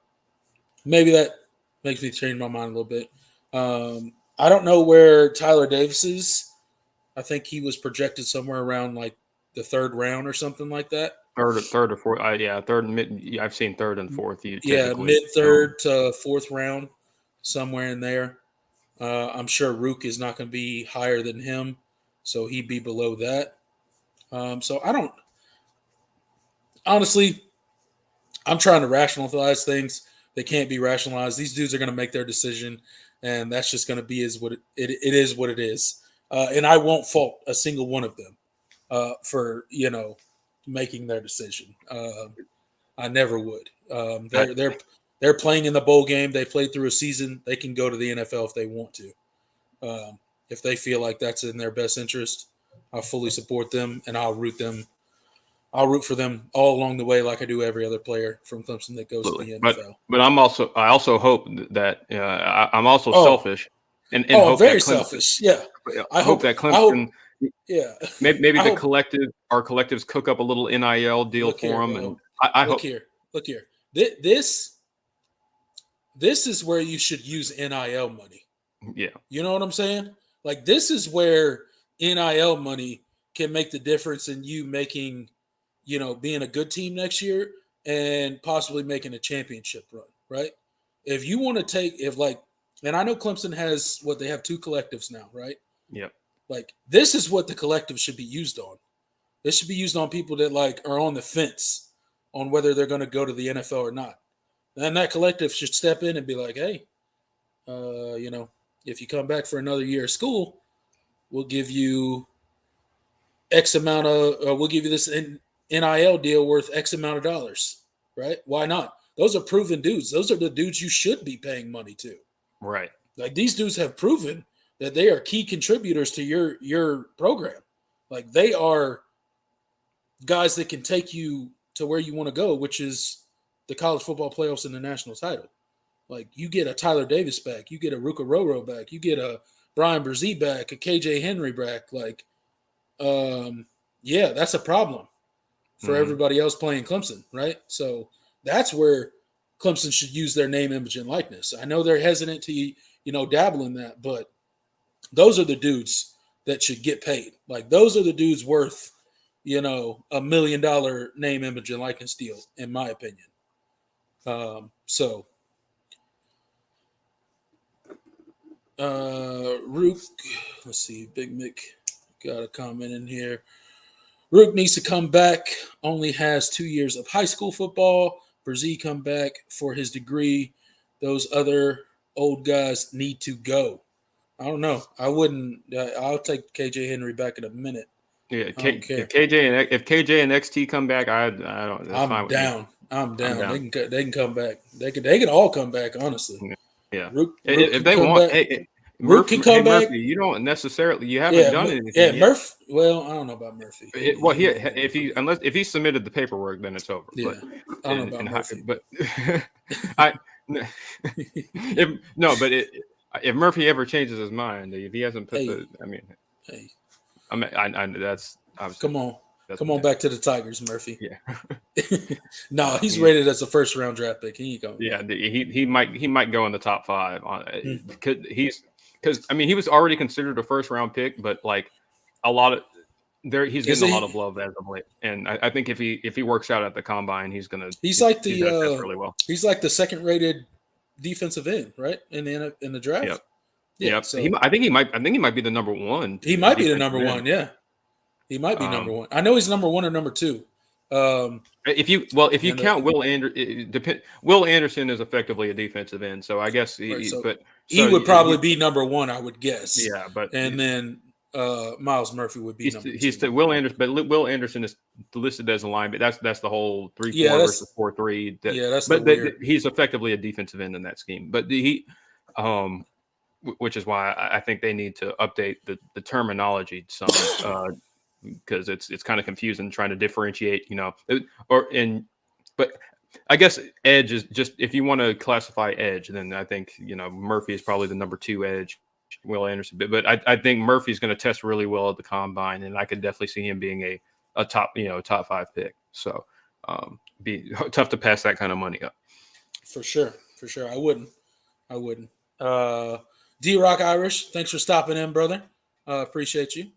maybe that makes me change my mind a little bit. I don't know where Tyler Davis is. I think he was projected somewhere around like the third round or something like that. third or fourth. Yeah, third and mid. Yeah, I've seen third and fourth. You Yeah, typically. mid third to fourth round, somewhere in there. I'm sure Rook is not going to be higher than him, so he'd be below that. So I don't honestly. I'm trying to rationalize things. They can't be rationalized. These dudes are going to make their decision, and that's just going to be it is what it is. And I won't fault a single one of them for making their decision. I never would. I, They're playing in the bowl game. They played through a season. They can go to the NFL if they want to. If they feel like that's in their best interest, I'll fully support them and I'll root them. I'll root for them all along the way, like I do every other player from Clemson that goes to Absolutely, the but NFL. I also hope that I'm also Oh, selfish and I'm hope that very Clemson. selfish. Yeah, I hope that I hope. Clemson Yeah, maybe I the hope. collective our collectives cook up a little NIL deal Look here, for them, and bro. I Look hope. here. Look here. This is where you should use NIL money. Yeah, You know what I'm saying? Like this is where NIL money can make the difference in you making, being a good team next year and possibly making a championship run, right? If you want to and I know Clemson has what they have two collectives now, right? yeah, Like this is what the collective should be used on. This should be used on people that like are on the fence on whether they're going to go to the NFL or not. then that collective should step in and be like, hey, if you come back for another year of school, we'll give you X amount of, we'll give you this NIL deal worth X amount of dollars, right? Why not? Those are proven dudes. Those are the dudes you should be paying money to. Right. Like these dudes have proven that they are key contributors to your program. Like they are guys that can take you to where you want to go, which is the college football playoffs and the national title. Like you get a Tyler Davis back, you get a Ruka Roro back, you get a Brian Brzee back, a KJ Henry back. Like, yeah, that's a problem for everybody else playing Clemson, right? So that's where Clemson should use their name, image, and likeness. I know they're hesitant to, dabble in that, but those are the dudes that should get paid. Like those are the dudes worth, $1 million name, image, and likeness deal, in my opinion. Rook, let's see, Big Mick got a comment in here. Rook needs to come back, only has 2 years of high school football. Brzee come back for his degree. Those other old guys need to go. I don't know. I wouldn't. I'll take KJ Henry back in a minute. Yeah, I don't care. if KJ and XT come back, I don't. That's fine with me. I'm down. They can come back. They can all come back. Honestly. Yeah. Rook if they want, Rook can come back. Murphy, you don't necessarily. You haven't done anything. Yeah, yet. Murphy. Well, I don't know about Murphy. If he submitted the paperwork, then it's over. Yeah, but, I don't know about Murphy. But if Murphy ever changes his mind, if he hasn't put that's obviously. Come on back to the Tigers, Murphy. Yeah. No, he's rated as a first round draft pick. He ain't going. Yeah, he might go in the top 5 on because he was already considered a first round pick, but like a lot of he's getting a lot of love as of late, and I think if he works out at the combine, he's gonna test really well. He's like the second rated defensive end, right, in the draft. Yep. Yeah, yep. So I think he might be the number 1. He might be the number 1. Yeah, he might be number 1. I know he's number 1 or number 2. If you count Will Anderson, Will Anderson is effectively a defensive end, so I guess he would probably be number 1, I would guess. Yeah, but then Miles Murphy would be number 2. He's the Will Anderson, but Will Anderson is listed as a linebacker. That's the whole 3-4 versus 4-3. He's effectively a defensive end in that scheme. But which is why I think they need to update the terminology some. Because it's kind of confusing trying to differentiate, but I guess edge is just, if you want to classify edge, then I think, Murphy is probably the number 2 edge, Will Anderson. But I think Murphy's going to test really well at the combine, and I could definitely see him being a top 5 pick. So be tough to pass that kind of money up. For sure. I wouldn't. D-Rock Irish, thanks for stopping in, brother. Appreciate you.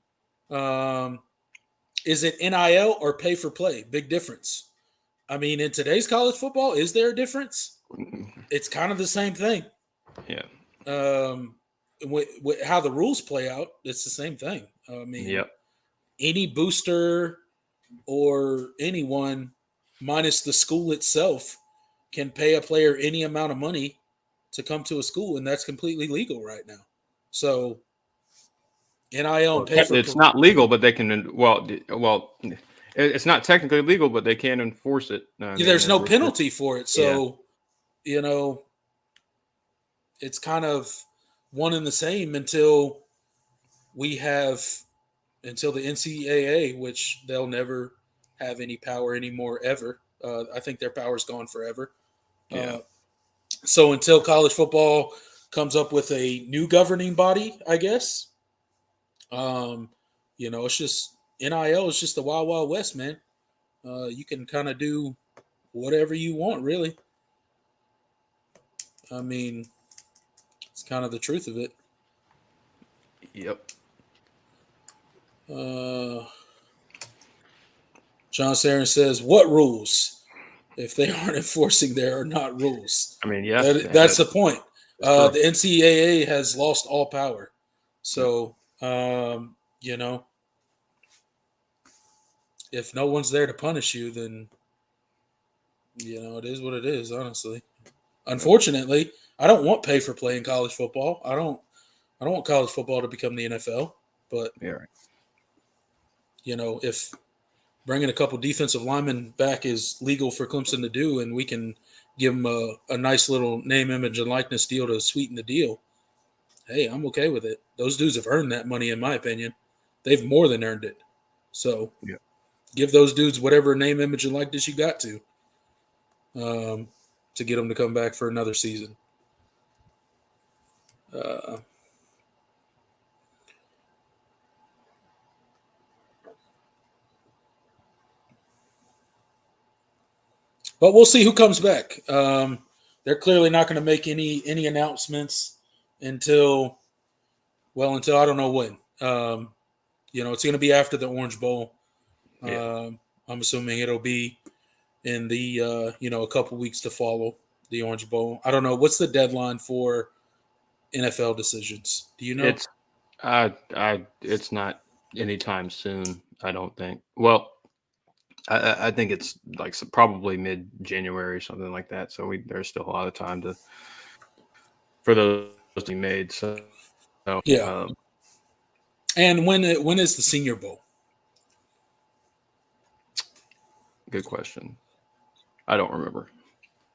Is it NIL or pay for play? Big difference. In today's college football, is there a difference? It's kind of the same thing. Yeah. With how the rules play out, it's the same thing. Yep. Any booster or anyone, minus the school itself, can pay a player any amount of money to come to a school, and that's completely legal right now. So NIL and pay for it's not legal, but they can. Well, it's not technically legal, but they can enforce it. There's no penalty for it, so it's kind of one and the same until the NCAA, which they'll never have any power anymore ever. I think their power's gone forever. Yeah. So until college football comes up with a new governing body, I guess. It's just NIL is just the wild, wild west, man. You can kind of do whatever you want, really. It's kind of the truth of it. Yep. John Sarin says, "What rules? If they aren't enforcing, there are not rules." Yes, that's the point. The NCAA has lost all power. So, if no one's there to punish you, then, it is what it is, honestly. Unfortunately, I don't want pay for playing college football. I don't want college football to become the NFL. But Yeah, right. if bringing a couple defensive linemen back is legal for Clemson to do, and we can give them a nice little name, image, and likeness deal to sweeten the deal, hey, I'm okay with it. Those dudes have earned that money, in my opinion. They've more than earned it. So Yeah. give those dudes whatever name, image, and likeness you got to get them to come back for another season. But we'll see who comes back. They're clearly not going to make any announcements until I don't know when. It's going to be after the Orange Bowl. Yeah. I'm assuming it'll be in the a couple weeks to follow the Orange Bowl. I don't know what's the deadline for NFL decisions. Do you know? It's it's not anytime soon, I don't think. Well, I think it's like probably mid-January, something like that. So there's still a lot of time for those to be made. So Yeah. um, And when is the Senior Bowl? good question. I don't remember.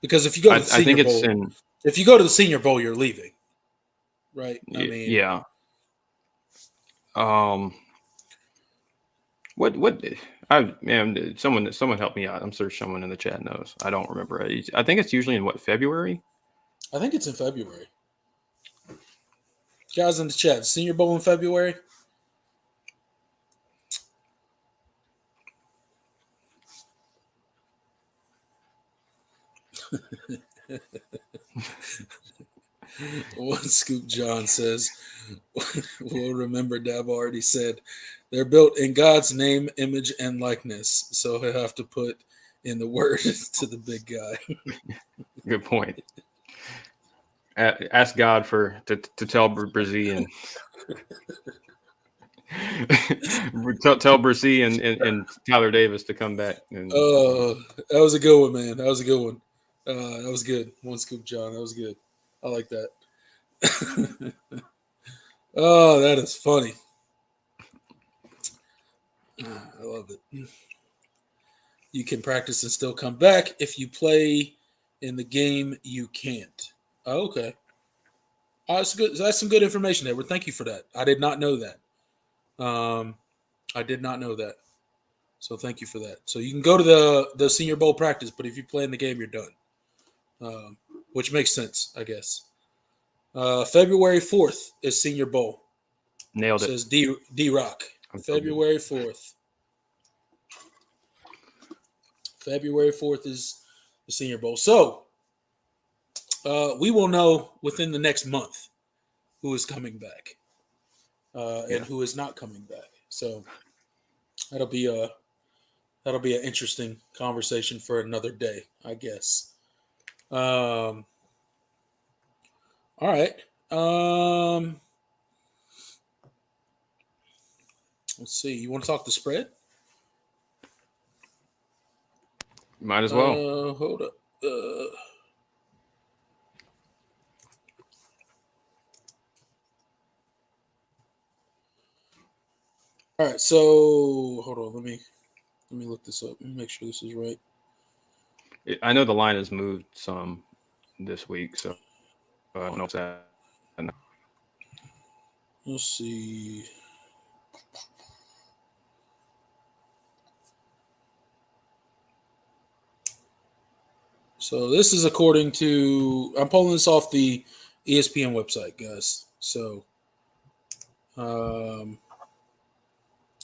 Because if you go to the I Senior think it's Bowl, in. if you go to the Senior Bowl, you're leaving, right? I mean, Yeah. Um. What? I man, someone help me out. I'm sure someone in the chat knows. I don't remember. I think it's usually in February. I think it's in February. Guys in the chat, Senior Bowl in February. One Scoop John says, we'll remember Dab already said they're built in God's name, image, and likeness. So he'll have to put in the word to the big guy. Good point. Ask God to tell Brzee and tell Brzee and Tyler Davis to come back. And That was a good one, man. That was a good one. That was good. One Scoop John. That was good. I like that. Oh, that is funny. I love it. You can practice and still come back. If you play in the game, you can't. Oh, okay. Oh, that's good. That's some good information, Edward. Thank you for that. I did not know that. I did not know that. So thank you for that. So you can go to the Senior Bowl practice, but if you play in the game, you're done. Which makes sense, I guess. February 4th is Senior Bowl. nailed it. Says D Rock. February 4th. February 4th is the Senior Bowl. So we will know within the next month who is coming back and who is not coming back. So that'll be an interesting conversation for another day, I guess. All right. Let's see. You want to talk the spread? Might as well. Hold up. All right. So hold on. Let me look this up. Let me make sure this is right. I know the line has moved some this week, so I don't know if that. Let's see. So this is according to, I'm pulling this off the ESPN website, guys. So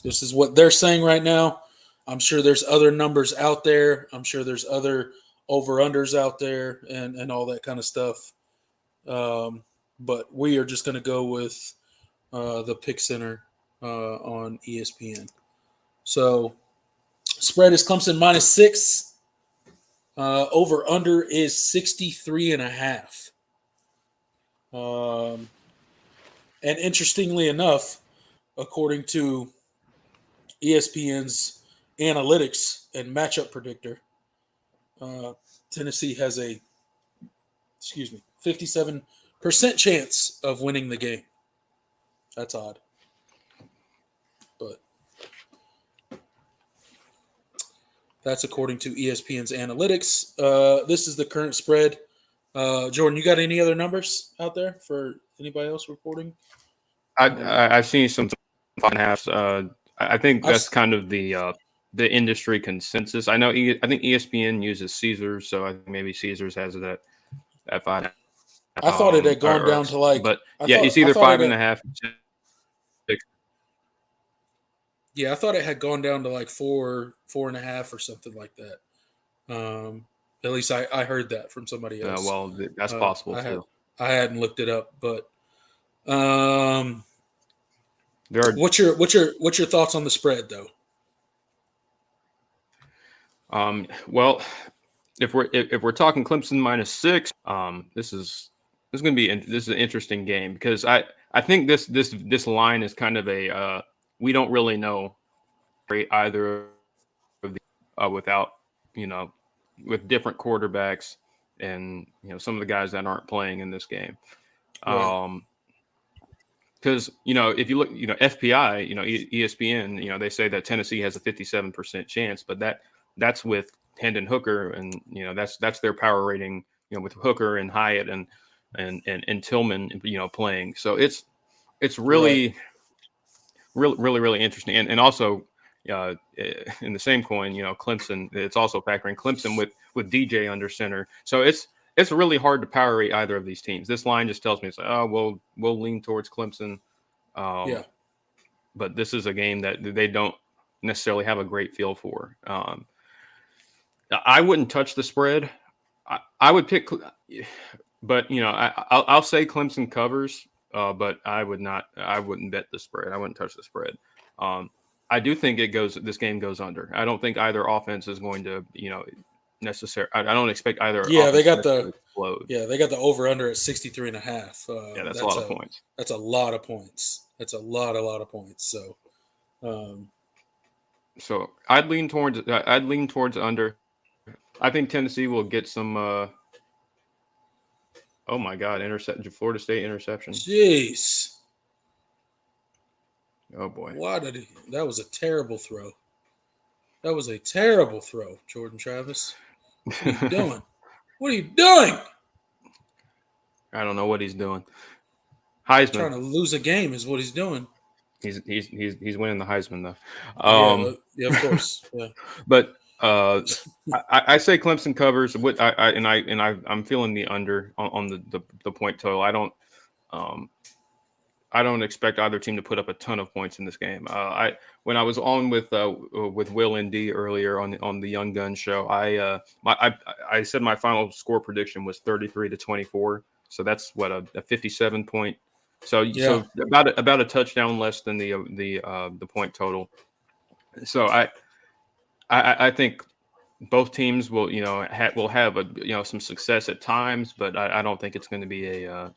this is what they're saying right now. I'm sure there's other numbers out there. I'm sure there's other over-unders out there and all that kind of stuff. But we are just going to go with the Pick Center on ESPN. So spread is Clemson -6. Over under is 63.5. And interestingly enough, according to ESPN's analytics and matchup predictor, Tennessee has a 57% chance of winning the game. That's odd. But that's according to ESPN's analytics. This is the current spread. Jordan, you got any other numbers out there for anybody else reporting? I've seen some 5.5. I think I've that's kind of the industry consensus. I know. I think ESPN uses Caesars, so I think maybe Caesars has it at 5. I thought it had gone down to like. But I yeah, thought it's I either thought it 5.5. Yeah, I thought it had gone down to like 4.5 or something like that. At least I heard that from somebody else. Well, that's possible too. I hadn't looked it up, but There are. what's your thoughts on the spread though? Well, if we're talking Clemson -6, this is going to be this is an interesting game because I think this line is kind of a we don't really know either of the without with different quarterbacks and some of the guys that aren't playing in this game. Right. Because if you look, FPI, ESPN, they say that Tennessee has a 57% chance, but that's with Hendon Hooker, and that's their power rating, with Hooker and Hyatt and Tillman, playing. So it's really, Right. really interesting, and also in the same coin, Clemson, it's also factoring Clemson with DJ under center. So it's really hard to power rate either of these teams. This line just tells me it's like, oh, we'll lean towards Clemson. Yeah. But this is a game that they don't necessarily have a great feel for. I wouldn't touch the spread. I would pick, but I'll say Clemson covers. But I wouldn't bet the spread. I wouldn't touch the spread. I do think this game goes under. I don't think either offense is going to, necessarily. I don't expect either. Yeah, they got to explode. they got the over under at 63.5. Yeah, that's a lot of points. That's a lot of points. That's a lot of points. So I'd lean towards under. I think Tennessee will get some. Oh my God! Florida State interception. Jeez. Oh boy! That was a terrible throw. That was a terrible throw, Jordan Travis. What are you doing? What are you doing? I don't know what he's doing. Heisman. Trying to lose a game is what he's doing. He's winning the Heisman though. Yeah, of course. Yeah. But I say Clemson covers. I'm feeling the under on the point total. I don't expect either team to put up a ton of points in this game. When I was on with Will and D earlier on the Young Gun show, I said my final score prediction was 33-24. So that's what a 57 point. So about a touchdown less than the point total. So I think both teams will will have some success at times, but I don't think it's going to be a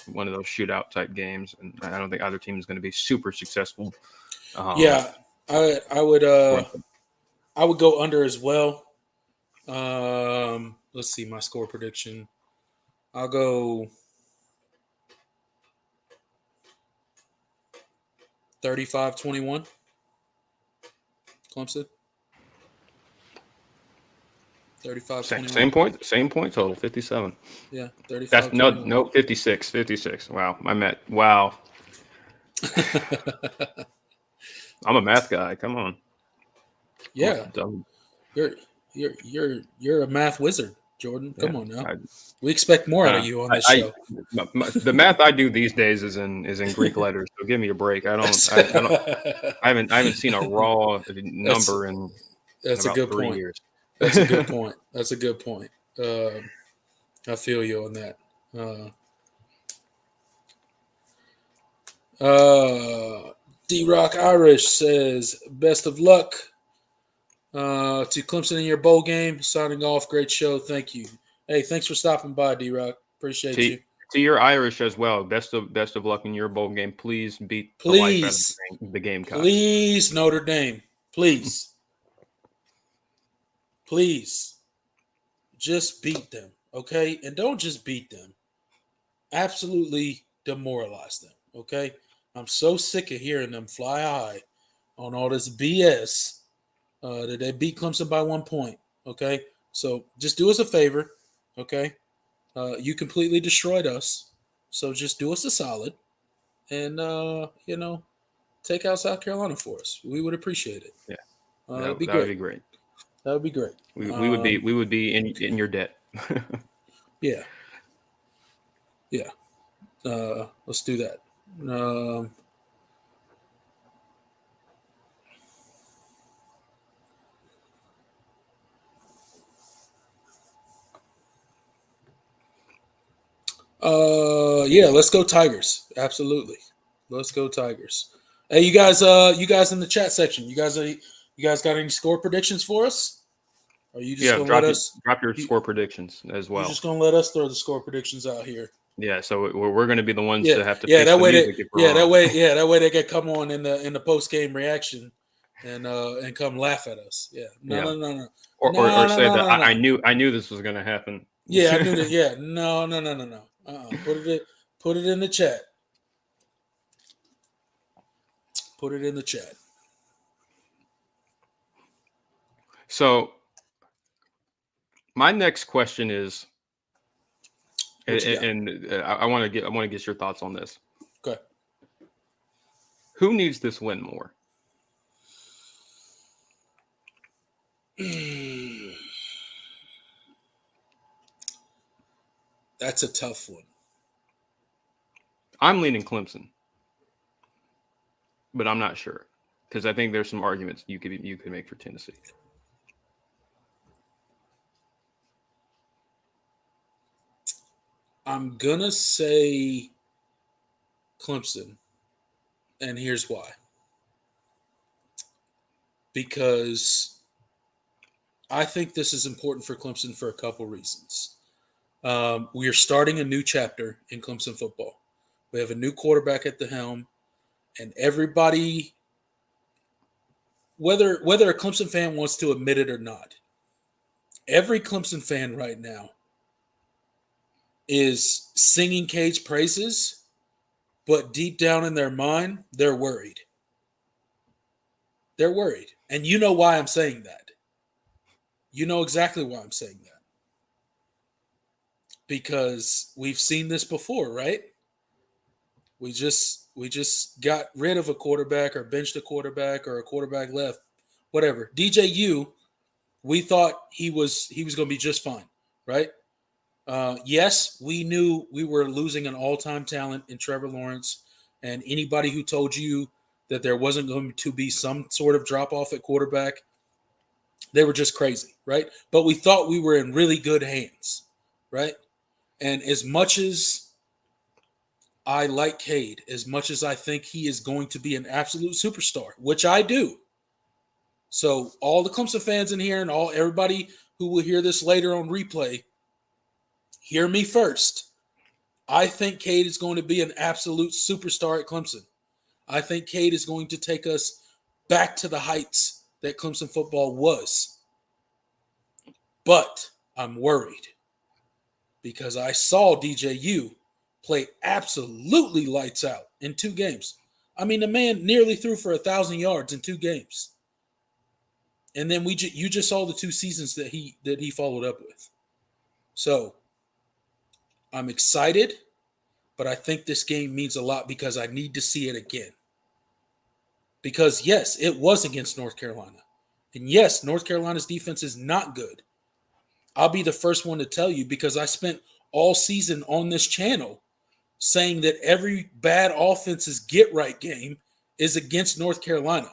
one of those shootout type games, and I don't think either team is going to be super successful. I would go under as well. Let's see my score prediction. I'll go 35-21. Clemson. 35-21. Same point total, 57. Yeah, 35. That's no 56. Wow, wow. I'm a math guy. Come on. Yeah. You're a math wizard, Jordan. Come on now. We expect more out of you on this show. The math I do these days is in Greek letters. So give me a break. I haven't seen a raw number in that's about a good 3 point. years. That's a good point. That's a good point. I feel you on that. D-Rock Irish says, best of luck to Clemson in your bowl game. Signing off. Great show. Thank you. Hey, thanks for stopping by, D-Rock. Appreciate you. To your Irish as well. Best of luck in your bowl game. Please beat the life out of the Gamecocks. Please, Notre Dame. Please. Please. Just beat them. okay? And don't just beat them. Absolutely demoralize them, okay? I'm so sick of hearing them fly high on all this BS that they beat Clemson by 1 point, okay? So just do us a favor, okay? You completely destroyed us, so just do us a solid and, take out South Carolina for us. We would appreciate it. Yeah, That'd be that would be great. great. That would be great. We would be in your debt. Yeah, yeah. Let's do that. Um, yeah. Let's go Tigers. Absolutely. Let's go Tigers. Hey, you guys in the chat section. You guys got any score predictions for us? Or are you just Yeah, gonna let drop your you, score predictions as you're well. just gonna let us throw the score predictions out here? Yeah, so we're going to be the ones Yeah, to have to yeah. fix That the way music if we're wrong. that way they can come on in the post game reaction and come laugh at us. Yeah. No, Yeah, no, no, no, or no, no, say no, that no, no. I knew this was going to happen. Yeah, I knew that. Yeah, no, no, no, no, no. Put it in the chat. Put it in the chat. So my next question is, What you got? and I want to get your thoughts on this. Okay. Who needs this win more? That's a tough one. I'm leaning Clemson, but I'm not sure because I think there's some arguments you could make for Tennessee. I'm gonna say Clemson, and here's why. Because I think this is important for Clemson for a couple reasons. We are starting a new chapter in Clemson football. We have a new quarterback at the helm, and everybody, whether a Clemson fan wants to admit it or not, every Clemson fan right now is singing Cage praises, but deep down in their mind, they're worried. They're worried. And you know why I'm saying that. You know exactly why I'm saying that. Because we've seen this before, right? We just got rid of a quarterback or benched a quarterback or a quarterback left. Whatever. DJU, we thought he was going to be just fine, right? Yes, we knew we were losing an all-time talent in Trevor Lawrence, and anybody who told you that there wasn't going to be some sort of drop-off at quarterback, they were just crazy, right? But we thought we were in really good hands, right? And as much as I like Cade, as much as I think he is going to be an absolute superstar, which I do. So all the Clemson fans in here and everybody who will hear this later on replay, hear me first. I think Cade is going to be an absolute superstar at Clemson. I think Cade is going to take us back to the heights that Clemson football was. But I'm worried because I saw DJU play absolutely lights out in 2 games. I mean, the man nearly threw for 1,000 yards in 2 games. And then you just saw the 2 seasons that he followed up with. So I'm excited, but I think this game means a lot because I need to see it again. Because yes, it was against North Carolina. And yes, North Carolina's defense is not good. I'll be the first one to tell you because I spent all season on this channel saying that every bad offense's get right game is against North Carolina.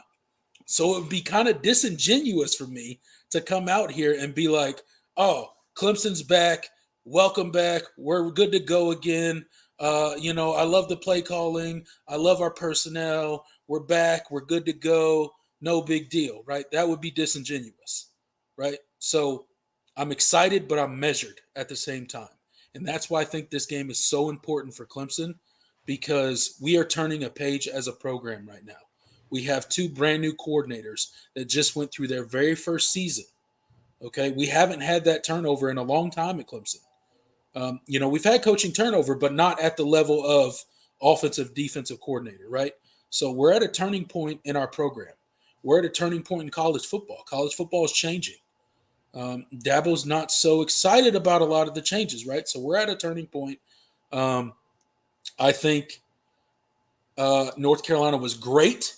So it would be kind of disingenuous for me to come out here and be like, oh, Clemson's back. Welcome back. We're good to go again. I love the play calling. I love our personnel. We're back. We're good to go. No big deal, right? That would be disingenuous, right? So I'm excited, but I'm measured at the same time. And that's why I think this game is so important for Clemson because we are turning a page as a program right now. We have 2 brand new coordinators that just went through their very first season. Okay. We haven't had that turnover in a long time at Clemson. We've had coaching turnover, but not at the level of offensive defensive coordinator, right? So we're at a turning point in our program. We're at a turning point in college football. College football is changing. Dabo's not so excited about a lot of the changes, right? So we're at a turning point. I think North Carolina was great,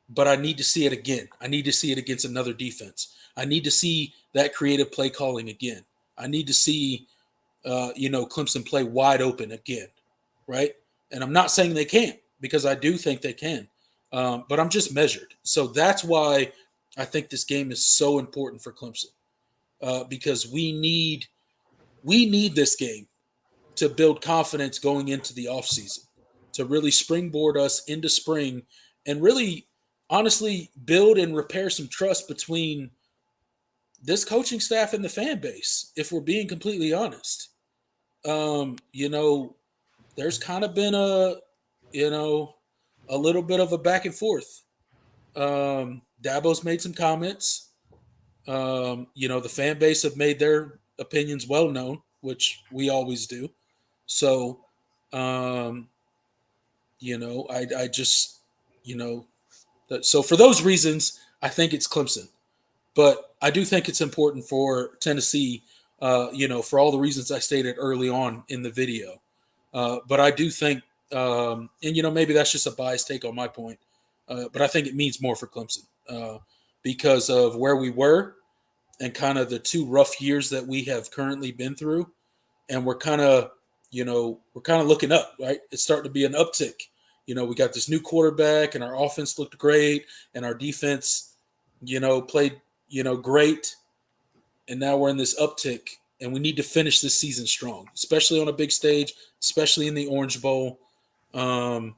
but I need to see it again. I need to see it against another defense. I need to see that creative play calling again. I need to see, Clemson play wide open again, right? And I'm not saying they can't, because I do think they can, but I'm just measured. So that's why I think this game is so important for Clemson, because we need this game to build confidence going into the offseason, to really springboard us into spring and really, honestly, build and repair some trust between this coaching staff and the fan base, if we're being completely honest. There's kind of been a little bit of a back and forth. Dabo's made some comments. The fan base have made their opinions well known, which we always do. So, I just, so for those reasons, I think it's Clemson. But I do think it's important for Tennessee, for all the reasons I stated early on in the video. But I do think, maybe that's just a biased take on my point, but I think it means more for Clemson, because of where we were and kind of the two rough years that we have currently been through. And we're kind of, looking up, right? It's starting to be an uptick. We got this new quarterback and our offense looked great and our defense, played, great. And now we're in this uptick and we need to finish this season strong, especially on a big stage, especially in the Orange Bowl. It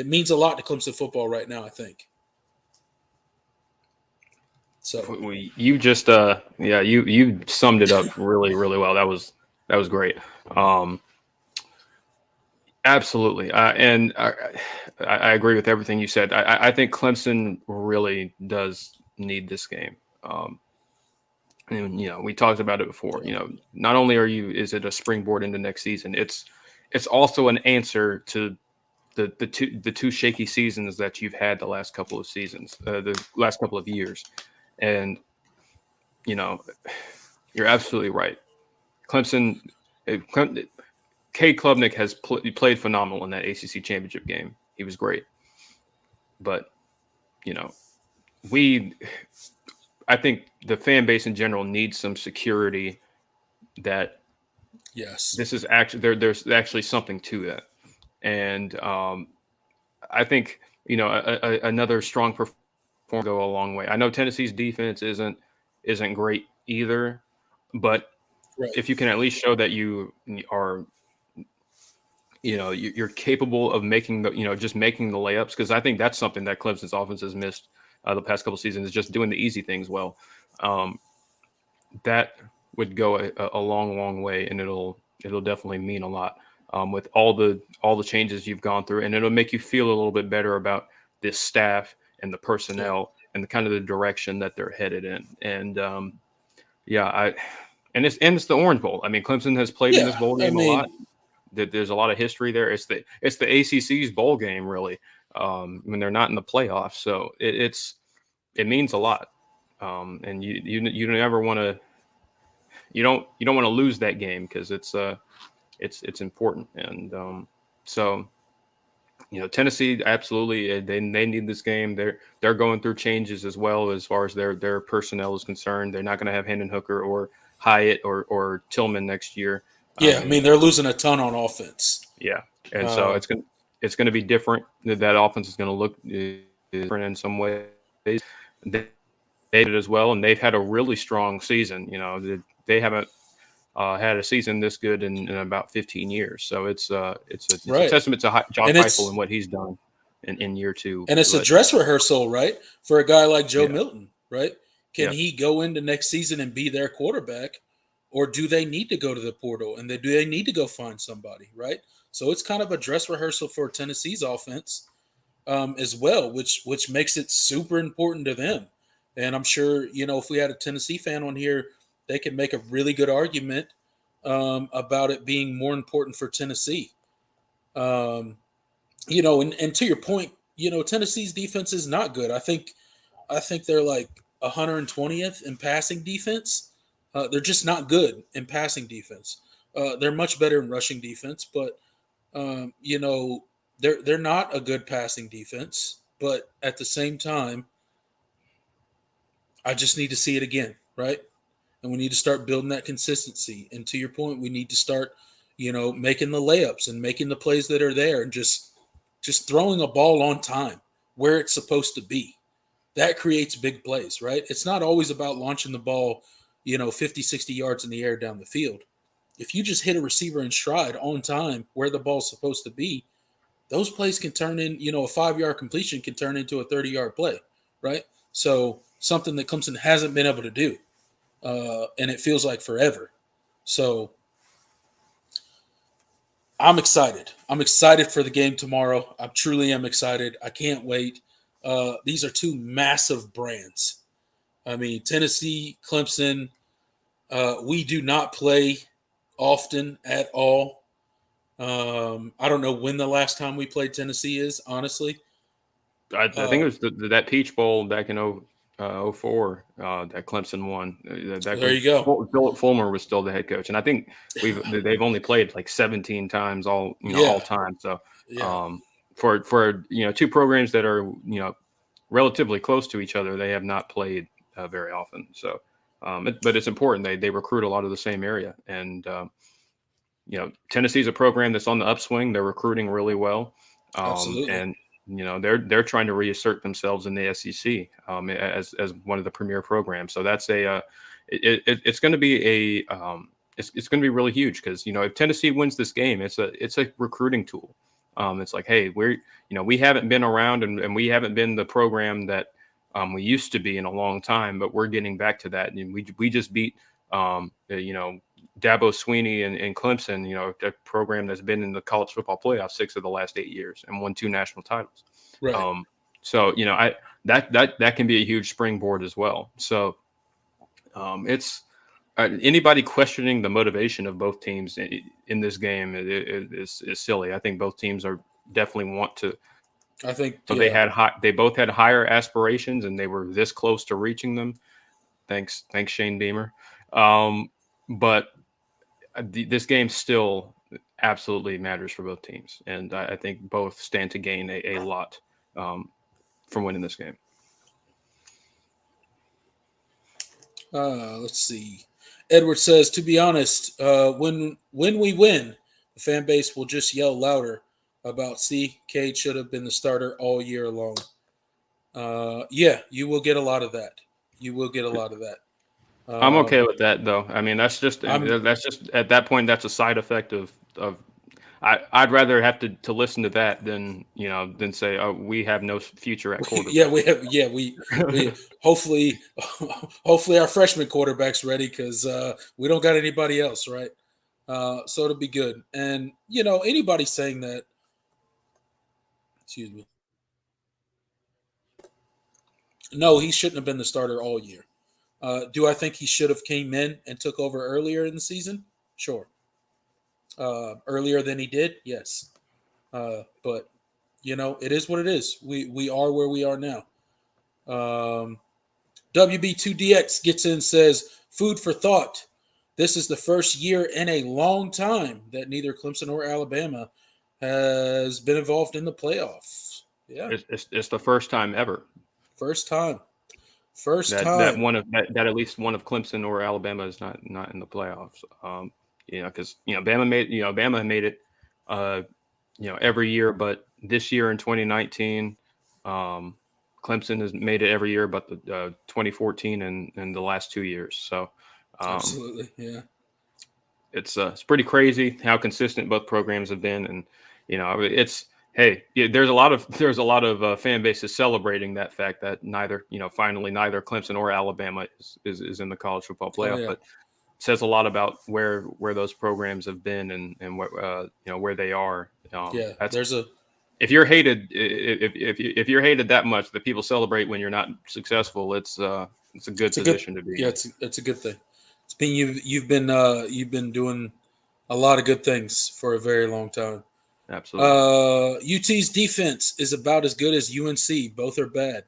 means a lot to Clemson football right now, I think. So You just you summed it up really, really well. That was great. Absolutely, and I agree with everything you said. I think Clemson really does need this game. And we talked about it before. Not only is it a springboard into next season, it's also an answer to the two shaky seasons that you've had the last couple of seasons, the last couple of years, and you're absolutely right. Clemson. Cade Klubnik has played phenomenal in that ACC championship game. He was great. But, I think the fan base in general needs some security that yes, this is actually there's actually something to that. And I think, another strong performance go a long way. I know Tennessee's defense isn't great either, but right. if you can at least show that you are you're capable of making just making the layups, because I think that's something that Clemson's offense has missed the past couple seasons, is just doing the easy things well. That would go a long way, and it'll definitely mean a lot with all the changes you've gone through, and it'll make you feel a little bit better about this staff and the personnel and the kind of the direction that they're headed in. And it's the Orange Bowl. I mean, Clemson has played in this bowl game a lot. There's a lot of history there. It's the ACC's bowl game, really, when they're not in the playoffs. So it means a lot, and you never want to you don't want to lose that game, because it's important. And so Tennessee, absolutely, they need this game. They're going through changes as well, as far as their personnel is concerned. They're not going to have Hendon Hooker or Hyatt or Tillman next year. Yeah, they're losing a ton on offense. Yeah, and so it's going to be different. That offense is going to look different in some ways. They did as well, and they've had a really strong season. They haven't had a season this good in about 15 years. So it's a testament to John Heupel and what he's done in year two. And it's a dress rehearsal, right, for a guy like Joe Milton, right? Can he go into next season and be their quarterback? Or do they need to go to the portal, and do they need to go find somebody, right? So it's kind of a dress rehearsal for Tennessee's offense as well, which makes it super important to them. And I'm sure, if we had a Tennessee fan on here, they can make a really good argument about it being more important for Tennessee. And to your point, Tennessee's defense is not good. I think they're like 120th in passing defense. They're just not good in passing defense. They're much better in rushing defense, but they're not a good passing defense. But at the same time, I just need to see it again, right? And we need to start building that consistency. And to your point, we need to start, making the layups and making the plays that are there, and just throwing a ball on time where it's supposed to be. That creates big plays, right? It's not always about launching the ball, 50, 60 yards in the air down the field. If you just hit a receiver in stride on time where the ball's supposed to be, those plays can turn in, a 5-yard completion can turn into a 30-yard play, right? So something that Clemson hasn't been able to do. And it feels like forever. So I'm excited. I'm excited for the game tomorrow. I truly am excited. I can't wait. These are two massive brands. I mean, Tennessee, Clemson, we do not play often at all. I don't know when the last time we played Tennessee is, honestly. I think it was that Peach Bowl back in 04 that Clemson won. There you go. Philip Fulmer was still the head coach, and I think they've only played like 17 times all time. So for two programs that are relatively close to each other, they have not played very often. So, but it's important. They recruit a lot of the same area, and Tennessee's a program that's on the upswing. They're recruiting really well, Absolutely. and they're trying to reassert themselves in the SEC as one of the premier programs. So that's it's going to be it's going to be really huge, because if Tennessee wins this game, it's a recruiting tool. It's like, hey, we haven't been around and we haven't been the program that we used to be in a long time, but we're getting back to that. And we just beat Dabo Swinney and Clemson, a program that's been in the college football playoff 6 of the last 8 years and won 2 national titles. Right. So that can be a huge springboard as well. So it's anybody questioning the motivation of both teams in this game is silly. I think both teams are definitely want to. I think they both had higher aspirations, and they were this close to reaching them. Thanks Shane Beamer. But this game still absolutely matters for both teams, and I think both stand to gain a lot from winning this game. Let's see. Edward says, to be honest, when we win, the fan base will just yell louder about, see, Cade should have been the starter all year long. Yeah, you will get a lot of that. I'm okay with that, though. I mean, that's just at that point, that's a side effect of I'd rather have to listen to that than say, oh, we have no future at quarterback. we hopefully our freshman quarterback's ready, because we don't got anybody else, right? So it'll be good. And anybody saying that, excuse me, no, he shouldn't have been the starter all year. Do I think he should have came in and took over earlier in the season? Sure. Earlier than he did, yes. But it is what it is. We are where we are now. WB2DX gets in and says, food for thought. This is the first year in a long time that neither Clemson or Alabama has been involved in the playoffs. Yeah, it's the first time ever. First time. That at least one of Clemson or Alabama is not in the playoffs. Because Bama made it every year, but this year in 2019, Clemson has made it every year but the 2014 and the last 2 years. So absolutely, yeah. It's pretty crazy how consistent both programs have been, and there's a lot of fan bases celebrating that fact that finally neither Clemson or Alabama is in the college football playoff, but it says a lot about where those programs have been and where they are. If you're hated, if you're hated that much that people celebrate when you're not successful, it's a good position to be. Yeah, it's a good thing. It's been you've been doing a lot of good things for a very long time. Absolutely. UT's defense is about as good as UNC. Both are bad.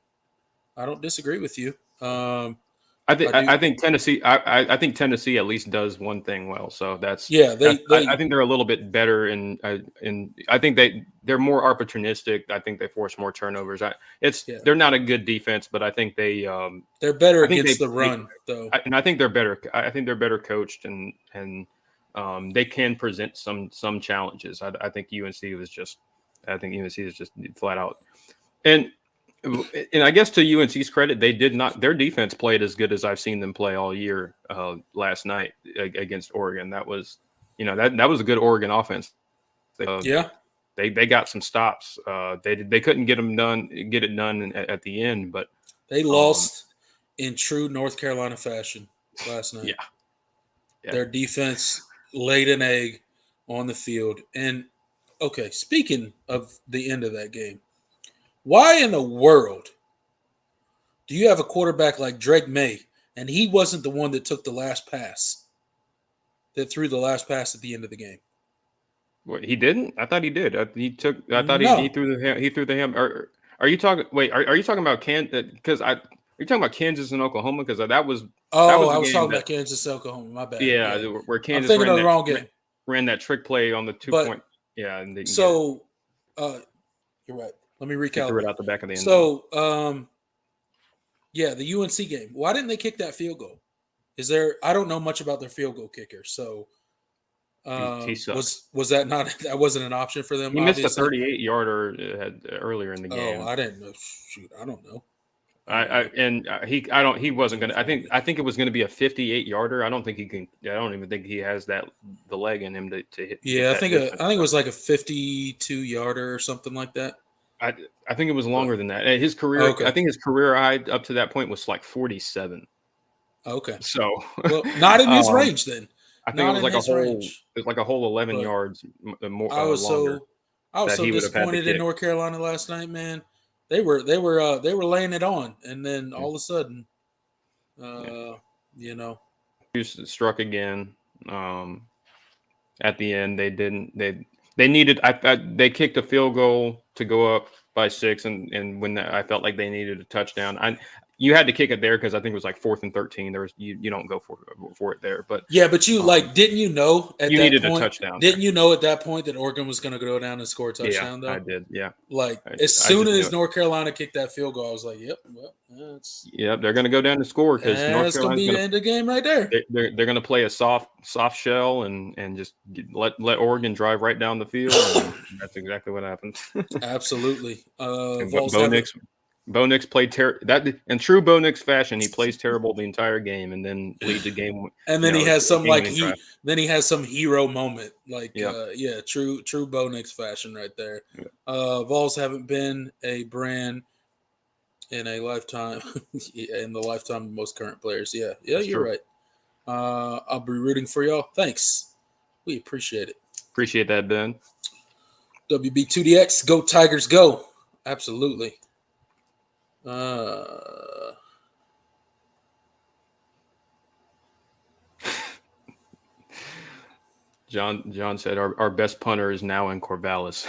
I don't disagree with you. I do. I think Tennessee. I think Tennessee at least does one thing well. So Yeah, I think they're a little bit better in. I think they're more opportunistic. I think they force more turnovers. yeah, They're not a good defense, but I think they're better I think against the run though. and I think they're better. I think they're better coached and they can present some challenges. I think UNC was just. I think UNC is just flat out and. And I guess to UNC's credit, they did not. Their defense played as good as I've seen them play all year. Last night against Oregon, that was, that was a good Oregon offense. Yeah, they got some stops. They couldn't get it done at the end, but they um, lost in true North Carolina fashion last yeah, night. yeah. Their defense laid an egg on the field. And okay, speaking of the end of that game, why in the world do you have a quarterback like Drake May and he wasn't the one that took the last pass, that threw the last pass at the end of the game? What, he didn't? I thought he did. He took. I thought he No. threw the ham. Are you talking? Wait, are you talking about Because are you talking about Kansas and Oklahoma? Because that Oh, was I the was game talking that about Kansas, Oklahoma. My bad. yeah, Yeah. where I'm Kansas thinking of the wrong game. ran that trick play on the 2 point. But Yeah, and didn't get it. so you're right. Let me He threw it recalibrate. out the back of the end zone. So yeah, the UNC game. Why didn't they kick that field goal? I don't know much about their field goal kicker. So He sucks. was that not that wasn't an option for them, He missed a obviously? 38 yarder earlier in the Oh, game. I didn't know. Shoot, I don't know. He wasn't gonna. I think it was gonna be a 58 yarder. I don't think he can. I don't even think he has the leg in him to get Yeah, that I distance. think it was like a 52 yarder or something like that. I think it was But longer than that. His career, I okay, think his career high up to that point was like 47. okay. So, Well, not in his um, range then. I think Not in his range. it was like a whole 11 But yards more I was longer so I was that so he would have had to disappointed in kick. North Carolina last night, man. They were laying it on, and then all of a sudden, Yeah. you know, Struck again. At the end, they didn't. They needed. They kicked a field goal to go up by 6, and when I felt like they needed a touchdown, you had to kick it there because I think it was like 4th and 13. There was you don't go for it there, but yeah. But you didn't you know at you that needed a point? touchdown there. Didn't you know at that point that Oregon was going to go down and score a Yeah, touchdown? I Though, did. Yeah, like as I soon just knew as it. North Carolina kicked that field goal, I was like, "Yep, well, Yep, they're going to go down to score because North that's going to Carolina's be going the to end of the game right there." they're going to play a soft shell and just let Oregon drive right down the field, and that's exactly what happened. Absolutely. And Vols have it. Bo Nix played that in true Bo Nix fashion. He plays terrible the entire game, and then leads a game. And then he has some Game winning drive. then he has some hero moment, like Yeah, yeah, true Bo Nix fashion right there. yeah, Vols haven't been a brand in a lifetime in the lifetime of most current players. Yeah, that's you're true. right. I'll be rooting for y'all. Thanks, we appreciate it. Appreciate that, Ben. WB2DX, go Tigers, go! Absolutely. Uh, John said our best punter is now in Corvallis.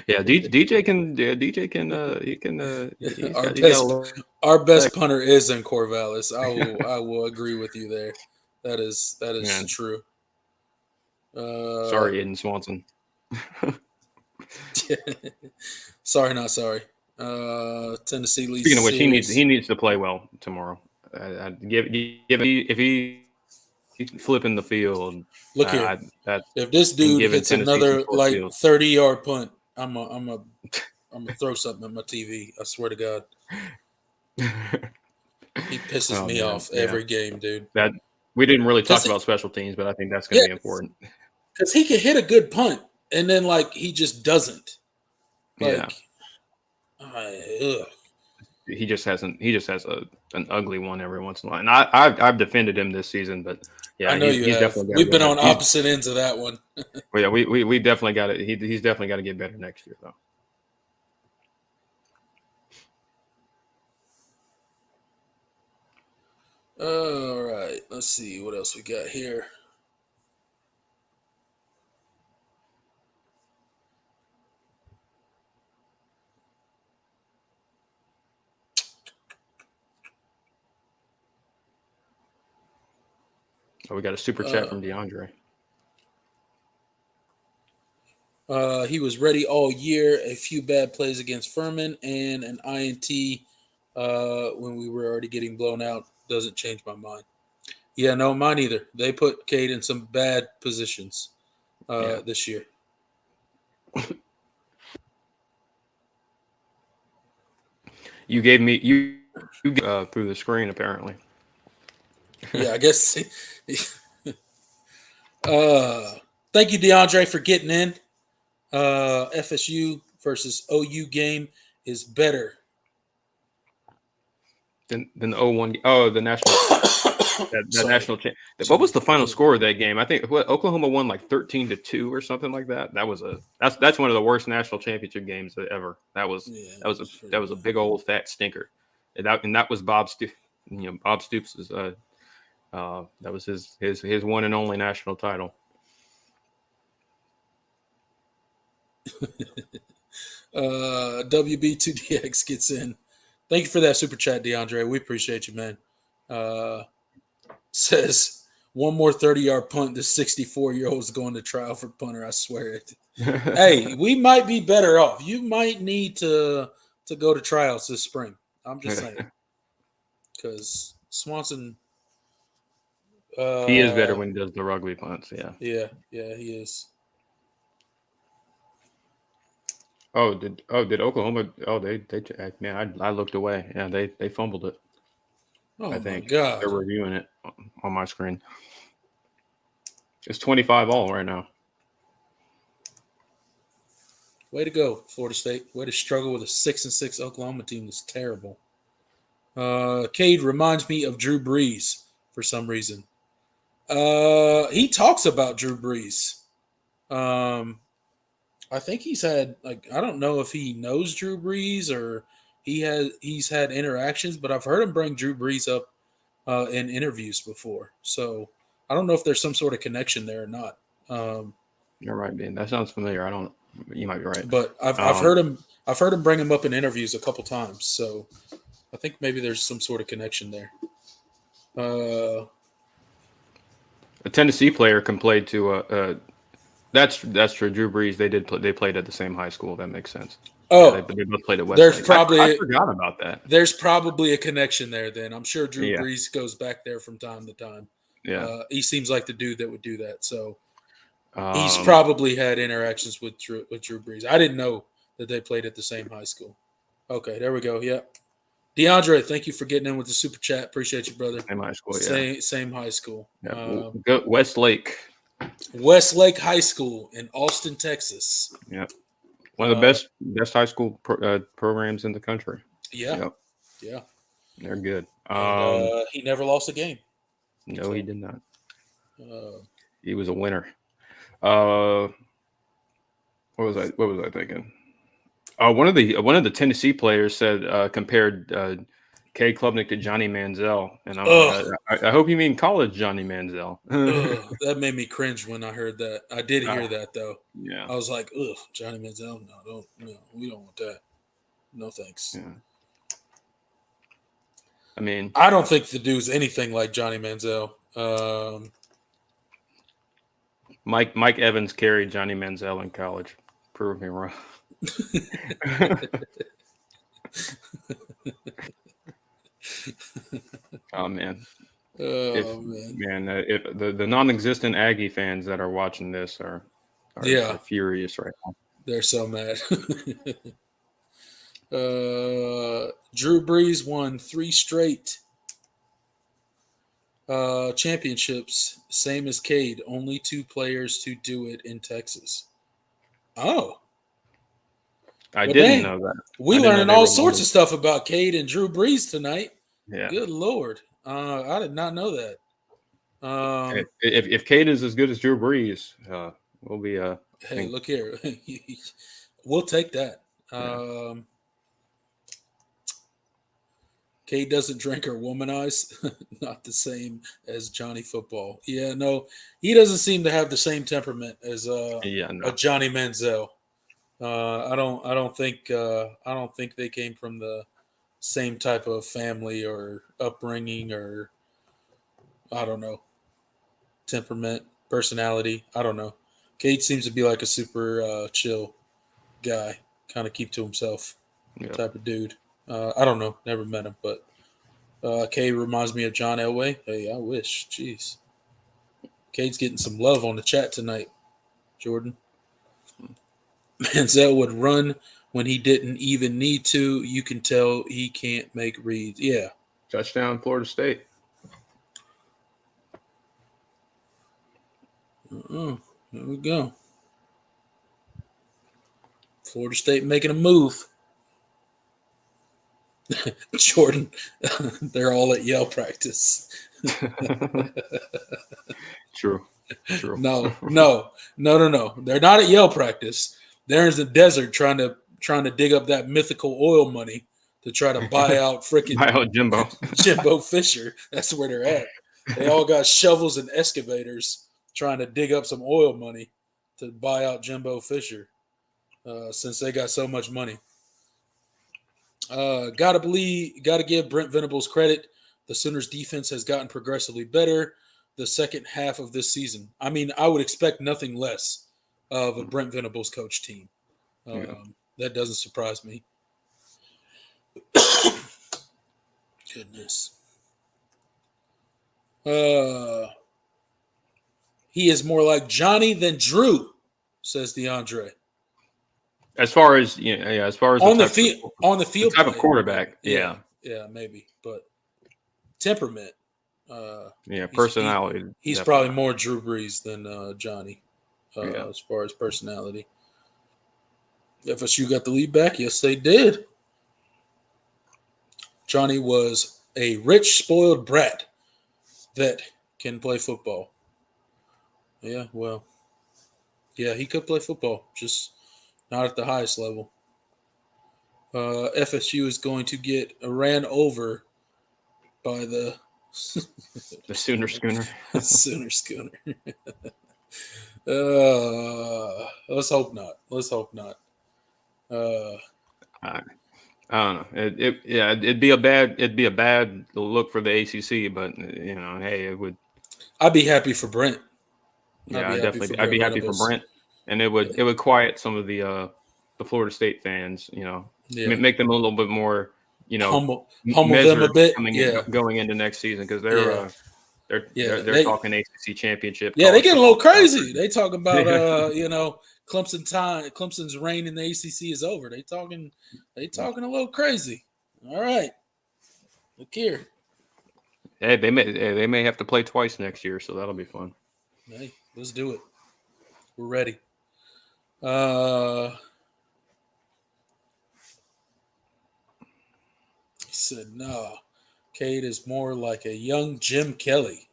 Yeah, DJ can he can our best punter is in Corvallis. I will agree with you there. That is man. true. Sorry, Aiden Swanson. Sorry, not sorry. Tennessee leads. Speaking of which, series. he needs to play well tomorrow. Give if he's flipping the field. Look here. That If this dude giving hits Tennessee another some like field. 30-yard punt, I'm gonna throw something at my TV. I swear to God. He pisses me off every game, dude. That we didn't really talk about special teams, but I think that's going to be important. Because he can hit a good punt, and then like he just doesn't. Like, he just has an ugly one every once in a while. And I've defended him this season, but yeah, I know he's definitely We've been on opposite ends of that one. Well, yeah, we definitely got it. He's definitely got to get better next year, though. All right. Let's see what else we got here. Oh, we got a super chat from DeAndre. He was ready all year. A few bad plays against Furman and an INT when we were already getting blown out doesn't change my mind. Yeah, no, mine either. They put Cade in some bad positions this year. You gave me through the screen apparently. Yeah, I guess. Thank you, DeAndre, for getting in. FSU versus OU game is better. Then the 0-1. Oh, the national. That national champ. What was the final score of that game? I think Oklahoma won like 13-2 or something like that. That's one of the worst national championship games ever. That was a big old fat stinker. And that was Bob Stoops. Bob Stoops' that was his one and only national title. WB2DX gets in. Thank you for that super chat, DeAndre. We appreciate you, man. Says one more 30-yard punt. This 64-year-old is going to trial for punter. I swear it. Hey, we might be better off. You might need to go to trials this spring. I'm just saying, because Swanson. He is better when he does the rugby punts. Yeah, he is. Did Oklahoma? I looked away. Yeah, they fumbled it. Oh, I think my God. they're reviewing it on my screen. It's 25-all right now. Way to go, Florida State. Way to struggle with a 6-6 Oklahoma team that's terrible. Cade reminds me of Drew Brees for some reason. He talks about Drew Brees. I think he's had I don't know if he knows Drew Brees or he's had interactions, but I've heard him bring Drew Brees up in interviews before. So I don't know if there's some sort of connection there or not. You're right, Ben. That sounds familiar. I don't. You might be right. But I've heard him bring him up in interviews a couple times. So I think maybe there's some sort of connection there. A Tennessee player can play to that's true. Drew Brees, they played at the same high school. That makes sense. Oh, yeah, they both played at West. There's probably I forgot about that. There's probably a connection there. Then I'm sure Drew Brees goes back there from time to time. Yeah, he seems like the dude that would do that. So he's probably had interactions with Drew Brees. I didn't know that they played at the same high school. Okay, there we go. Yep. DeAndre, thank you for getting in with the super chat. Appreciate you, brother. Same high school, Same high school. Yeah. Westlake High School in Austin, Texas. Yeah. One of the best high school programs in the country. Yeah. Yep. Yeah. They're good. And, he never lost a game. No, he did not. He was a winner. What was I thinking? One of the Tennessee players said compared Cade Klubnik to Johnny Manziel, and I hope you mean college Johnny Manziel. That made me cringe when I heard that. I did hear that though. Yeah, I was like, "Ugh, Johnny Manziel? No, we don't want that. No thanks." Yeah. I mean, I don't think the dude's anything like Johnny Manziel. Mike Evans carried Johnny Manziel in college. Prove me wrong. Oh man. If the non-existent Aggie fans that are watching this are furious right now. They're so mad. Drew Brees won 3 straight championships, same as Cade. Only 2 players to do it in Texas. Oh. I didn't know that. We learning all sorts of stuff about Cade and Drew Brees tonight. Yeah. Good Lord. I did not know that. If Cade is as good as Drew Brees, we'll be hey, look here. We'll take that. Cade doesn't drink or womanize. Not the same as Johnny Football. Yeah, no, he doesn't seem to have the same temperament as Yeah, a no. Johnny Manziel. I don't think they came from the same type of family or upbringing or I don't know temperament, personality. I don't know. Cade seems to be like a super chill guy, kind of keep to himself Yeah. type of dude. I don't know, never met him, but Cade reminds me of John Elway. Hey, I wish. Jeez, Cade's getting some love on the chat tonight, Jordan. Manziel would run when he didn't even need to. You can tell he can't make reads. Yeah. Touchdown, Florida State. There we go. Florida State making a move. Jordan, they're all at Yale practice. True. True. No. They're not at Yale practice. They're in the desert trying to dig up that mythical oil money to try to buy out freaking My Jimbo. Jimbo Fisher. That's where they're at. They all got shovels and excavators trying to dig up some oil money to buy out Jimbo Fisher since they got so much money. Gotta give Brent Venables credit. The Sooners defense has gotten progressively better the second half of this season. I mean, I would expect nothing less of a Brent Venables coach team. Yeah. That doesn't surprise me. Goodness. He is more like Johnny than Drew, says DeAndre. As far as as far as On the field, type of play, quarterback, yeah, maybe, but temperament. Personality. He's probably more Drew Brees than Johnny as far as personality. FSU got the lead back. Yes, they did. Johnny was a rich, spoiled brat that can play football. Yeah, well, yeah, he could play football, just not at the highest level. FSU is going to get ran over by the Sooner Schooner. Sooner Schooner. Let's hope not. I don't know. It'd be a bad look for the ACC, but hey, it would. I'd be happy for Brent. I'd be happy for Brent, and it would quiet some of the Florida State fans. Make them a little bit more humble measured them a bit. Going into next season because they're talking ACC championship. Yeah, they get a little crazy. They talk about Clemson's reign in the ACC is over. They talking a little crazy. All right, look here. Hey, they may have to play twice next year, so that'll be fun. Hey, let's do it. We're ready. He said, "Nah, Cade is more like a young Jim Kelly."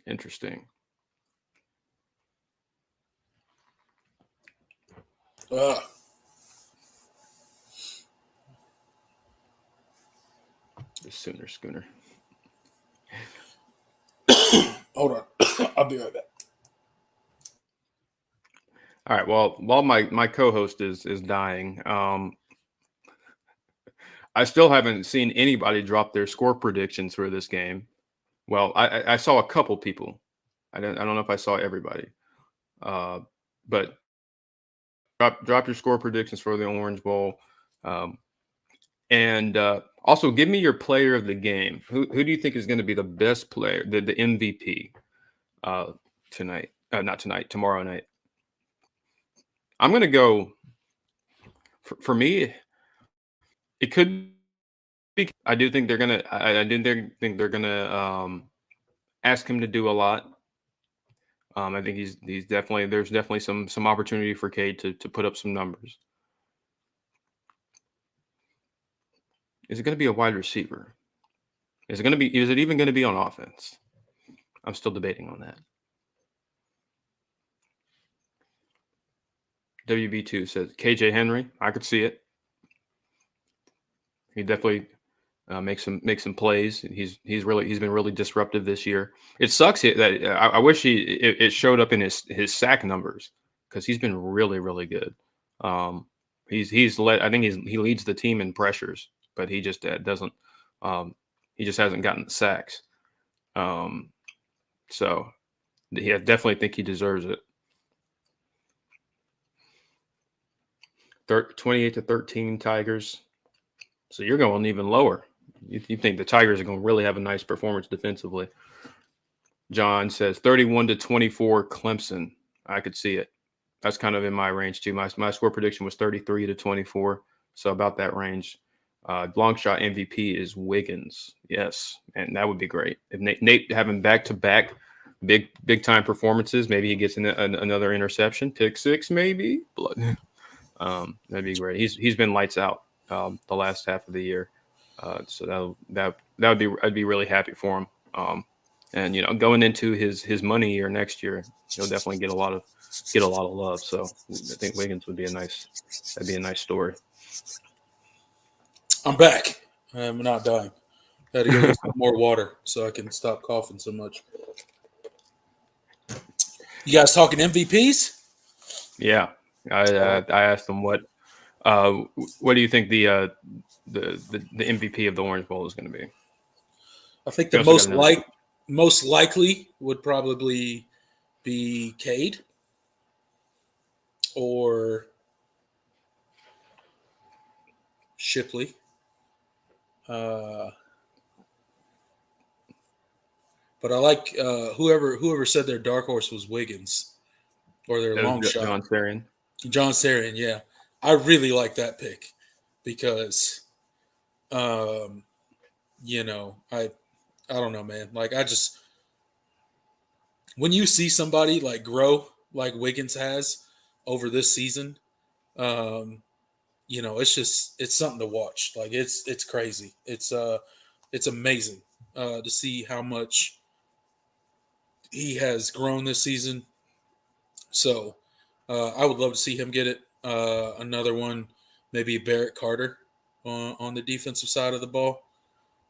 Interesting. The Sooner Schooner. Hold on. I'll be right back. All right. Well, while my co-host is dying, I still haven't seen anybody drop their score predictions for this game. Well, I saw a couple people. I don't know if I saw everybody. But drop your score predictions for the Orange Bowl. And also give me your player of the game. Who do you think is going to be the best player, the MVP tonight? Not tonight, tomorrow night. I'm going to go for me. It could be. I do think they're going to think they're going to ask him to do a lot. I think he's definitely there's definitely some opportunity for Cade to put up some numbers. Is it going to be a wide receiver? Is it even going to be on offense? I'm still debating on that. WB2 says KJ Henry. I could see it. He definitely makes some plays. He's been really disruptive this year. It sucks that I wish it showed up in his sack numbers because he's been really really good. He's led. I think he leads the team in pressures, but he just doesn't. He just hasn't gotten the sacks. So yeah, definitely think he deserves it. 28-13 Tigers. So you're going even lower. You think the Tigers are going to really have a nice performance defensively. John says 31-24 Clemson. I could see it. That's kind of in my range too. My score prediction was 33-24, so about that range. Long shot MVP is Wiggins. Yes, and that would be great. If Nate having back-to-back big time performances, maybe he gets another interception, pick six maybe. That'd be great. He's been lights out the last half of the year, so that would be I'd be really happy for him. And going into his money year next year, he'll definitely get a lot of love. So I think Wiggins would be that'd be a nice story. I'm back. I'm not dying. I had to go get some more water so I can stop coughing so much. You guys talking MVPs? Yeah, I asked him what do you think the MVP of the Orange Bowl is going to be? I think the most likely would probably be Cade or Shipley. But I like whoever said their dark horse was Wiggins or their long shot. John Sarian, yeah. I really like that pick because, I don't know, man. Like when you see somebody like grow like Wiggins has over this season, it's something to watch. Like it's crazy. It's amazing to see how much he has grown this season. So I would love to see him get it. Another one, maybe Barrett Carter on the defensive side of the ball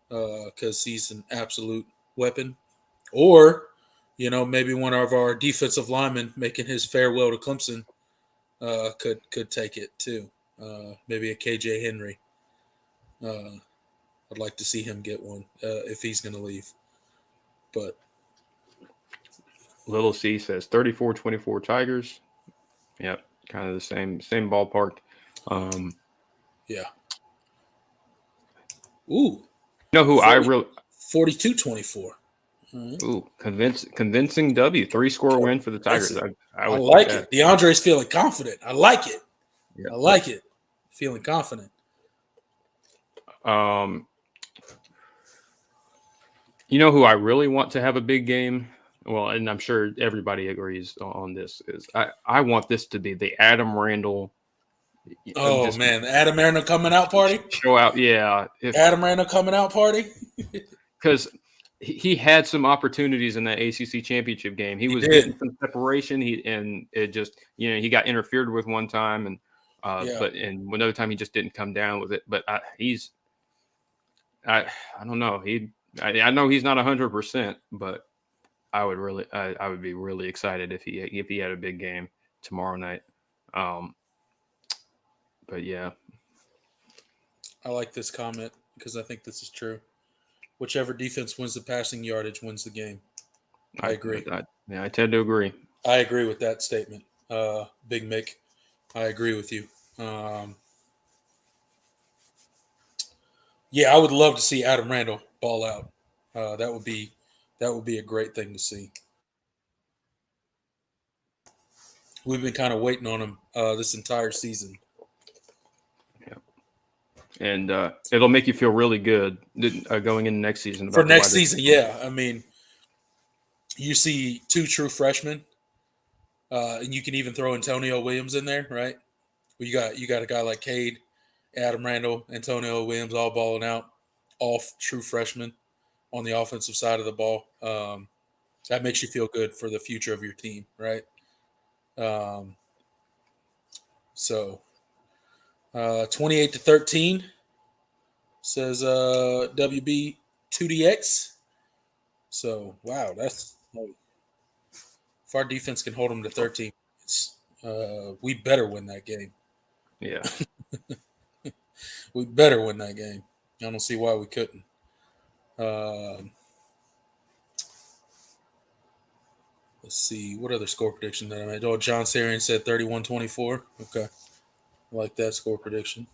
because he's an absolute weapon. Or, maybe one of our defensive linemen making his farewell to Clemson could take it too. Maybe a KJ Henry. I'd like to see him get one if he's going to leave. But Little C says 34-24 Tigers. Yep, kind of the same ballpark. Yeah. Ooh. You know who 42-24. Ooh, convincing W, 3-score win for the Tigers. I like it. DeAndre's feeling confident. I like it. Yep. I like it. Feeling confident. You know who I really want to have a big game? Well, and I'm sure everybody agrees on this, is I want this to be the Adam Randall. Oh, man. The Adam Randall coming out party? Show out, yeah. Adam Randall coming out party? Because he had some opportunities in that ACC championship game. He was getting some separation. He got interfered with one time, and but another time he just didn't come down with it. But I don't know. I know he's not 100%, but I would be really excited if he had a big game tomorrow night. But yeah, I like this comment because I think this is true. Whichever defense wins the passing yardage wins the game. I agree. I tend to agree. I agree with that statement. Big Mick, I agree with you. Yeah, I would love to see Adam Randall ball out. That would be a great thing to see. We've been kind of waiting on him this entire season. Yeah, and it'll make you feel really good going into next season. For next season, yeah. I mean, you see two true freshmen, and you can even throw Antonio Williams in there, right? Well, you got a guy like Cade, Adam Randall, Antonio Williams, all balling out, all true freshmen on the offensive side of the ball. That makes you feel good for the future of your team, right? So 28-13, says WB2DX. So wow, that's if our defense can hold them to 13 points, we better win that game. Yeah. We better win that game. I don't see why we couldn't. Let's see. What other score prediction that I made? Oh, John Sarian said 31-24. Okay. I like that score prediction.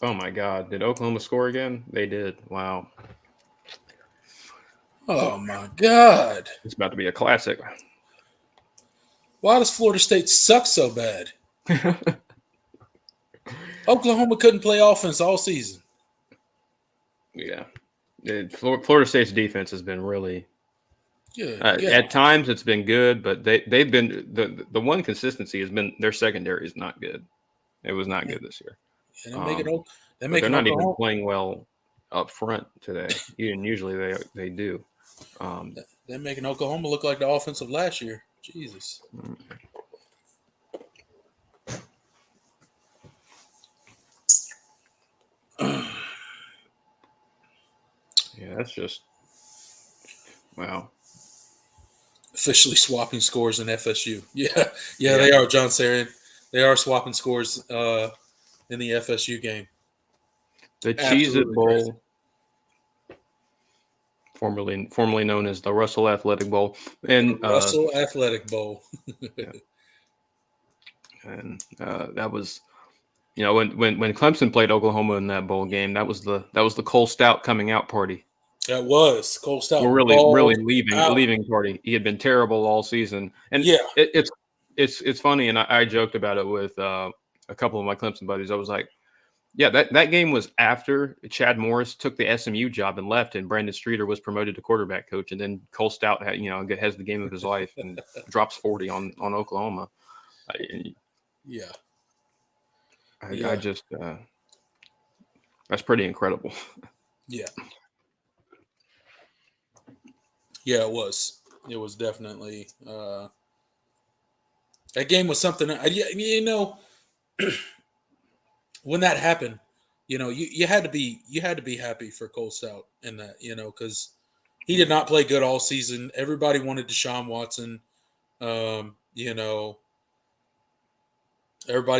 Oh my God! Did Oklahoma score again? They did. Wow. Oh, my God. It's about to be a classic. Why does Florida State suck so bad? Oklahoma couldn't play offense all season. Yeah. Florida State's defense has been really Yeah. at times it's been good, but they've been the one consistency has been their secondary is not good. It was not good this year. And They're not even playing well up front today. Even usually they do. They're making Oklahoma look like the offense of last year. Jesus. Yeah, that's just wow. Officially swapping scores in FSU. Yeah, they are, John Sarian. They are swapping scores in the FSU game. The Cheez-It Bowl, formerly known as the Russell Athletic Bowl, and Russell Athletic Bowl. Yeah. And that was, when Clemson played Oklahoma in that bowl game, that was the Cole Stout coming out party. That was Cole Stout. We're really leaving party. He had been terrible all season, and it's funny. And I joked about it with a couple of my Clemson buddies. I was like, yeah, that game was after Chad Morris took the SMU job and left, and Brandon Streeter was promoted to quarterback coach, and then Cole Stout has the game of his life and drops 40 on Oklahoma. I just that's pretty incredible. Yeah. Yeah, it was. It was definitely that game was something. When that happened, you had to be happy for Cole Stout in that, because he did not play good all season. Everybody wanted Deshaun Watson. Everybody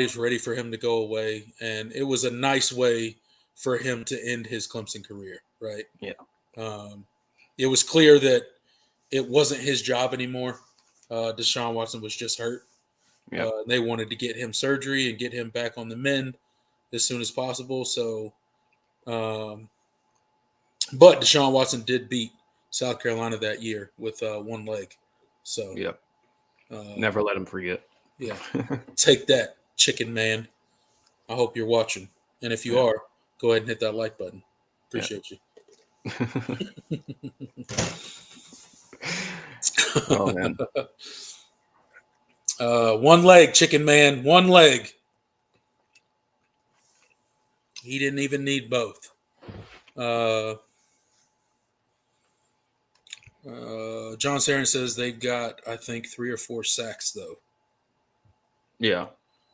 was ready for him to go away, and it was a nice way for him to end his Clemson career, right? Yeah. It was clear that it wasn't his job anymore. Deshaun Watson was just hurt. Yeah. They wanted to get him surgery and get him back on the mend as soon as possible. So, but Deshaun Watson did beat South Carolina that year with one leg. So, yep. Never let him forget. Yeah. Take that, chicken man. I hope you're watching. And if you are, go ahead and hit that like button. Appreciate you. Oh, man. One leg, chicken man. One leg. He didn't even need both. John Sarian says they've got, I think, 3 or 4 sacks, though. Yeah.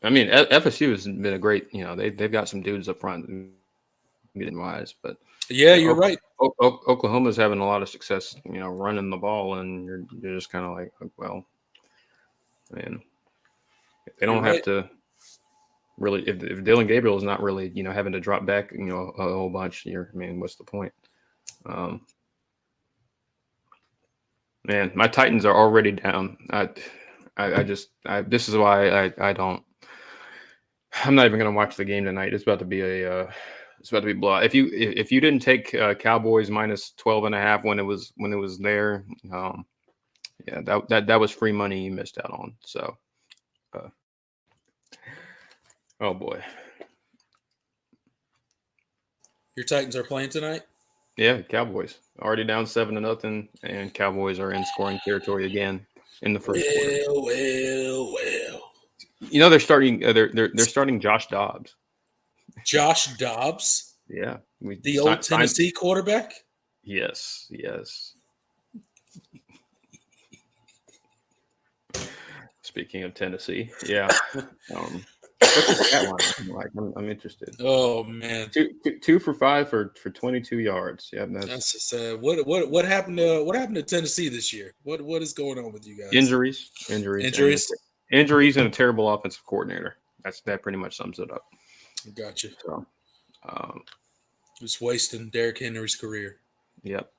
I mean, FSU has been a great, they've got some dudes up front, wise, but yeah, you're right. Oklahoma's having a lot of success, running the ball, and you're just kind of like, well, man, they don't have to really. If Dylan Gabriel is not really, having to drop back, a whole bunch, what's the point? Man, my Titans are already down. This is why I don't. I'm not even going to watch the game tonight. It's about to be a blowout. If you didn't take Cowboys minus 12.5 when it was there, that was free money you missed out on. So, oh boy, your Titans are playing tonight. Yeah, Cowboys already down 7-0, and Cowboys are in scoring territory again in the first quarter. Well. They're starting. They're starting Josh Dobbs. Josh Dobbs. Yeah, the old Tennessee quarterback. Yes. Speaking of Tennessee, yeah. What's his stat line looking like? I'm interested. Oh man, Two for 5 for 22 yards. Yeah, that's so sad. What happened to Tennessee this year? What is going on with you guys? injuries, Injuries? injuries, and a terrible offensive coordinator. That pretty much sums it up. Gotcha. So, um, Just wasting Derrick Henry's career. yep.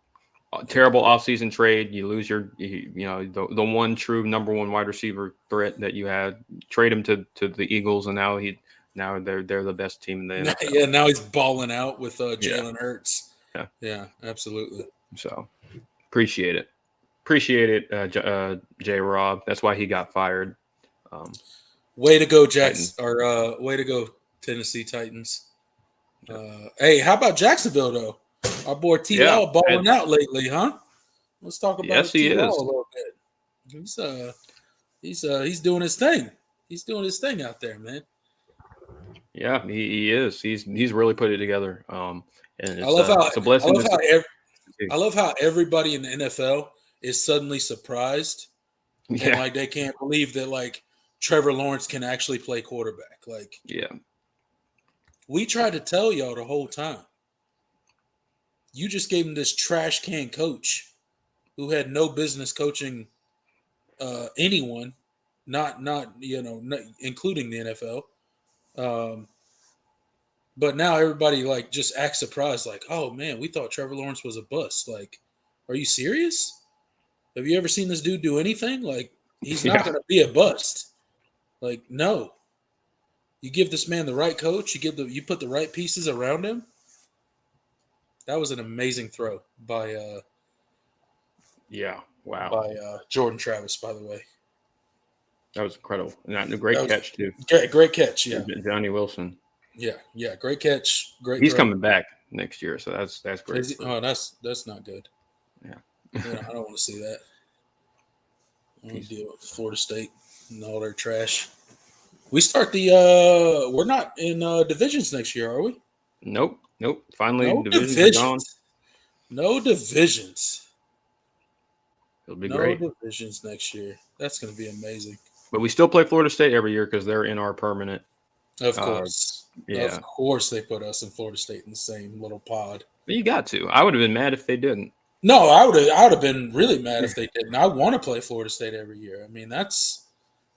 Terrible offseason trade. You lose the one true number one wide receiver threat that you had. Trade him to the Eagles, and now they're the best team in the NFL. Yeah, now he's balling out with Jalen Yeah. Hurts. Yeah, absolutely. So appreciate it. J. Rob. That's why he got fired. Way to go, way to go, Tennessee Titans. Hey, how about Jacksonville though? Our boy T. Law balling out lately, huh? Let's talk about Yes, he T. Law is. a little bit. He's doing his thing. He's doing his thing out there, man. Yeah, he is. He's really put it together. And it's, I love how it's a blessing. I love how everybody in the NFL is suddenly surprised and like they can't believe that like Trevor Lawrence can actually play quarterback. Like, yeah, we tried to tell y'all the whole time. You just gave him this trash can coach who had no business coaching anyone, not including the NFL. But now everybody like just acts surprised, like, oh man, we thought Trevor Lawrence was a bust. Like, are you serious? Have you ever seen this dude do anything? Like, he's not going to be a bust. Like, no. You give this man the right coach. You put the right pieces around him. That was an amazing throw by Jordan Travis, by the way. That was incredible. And a great catch too. Great catch, yeah. Johnny Wilson. Yeah, great catch. He's coming back next year, so that's great. That's not good. Yeah. I don't want to see that. I want to deal with Florida State and all their trash. We start we're not in divisions next year, are we? Nope. Finally, no divisions are gone. No divisions. It'll be great. No divisions next year. That's going to be amazing. But we still play Florida State every year because they're in our permanent. Of course. Yeah. Of course they put us and Florida State in the same little pod. But you got to. I would have been mad if they didn't. No, I would have been really mad if they didn't. I want to play Florida State every year. I mean, that's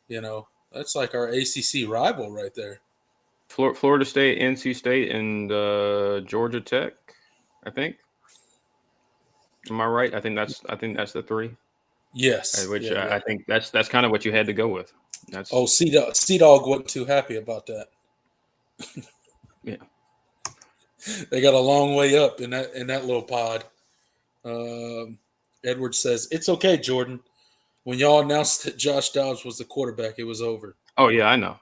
like our ACC rival right there. Florida State, NC State, and Georgia Tech, I think. Am I right? I think that's the three. Yes. I think that's kind of what you had to go with. C-Dog wasn't too happy about that. Yeah. They got a long way up in that little pod. Edward says, "It's okay, Jordan. When y'all announced that Josh Dobbs was the quarterback, it was over." Oh yeah, I know.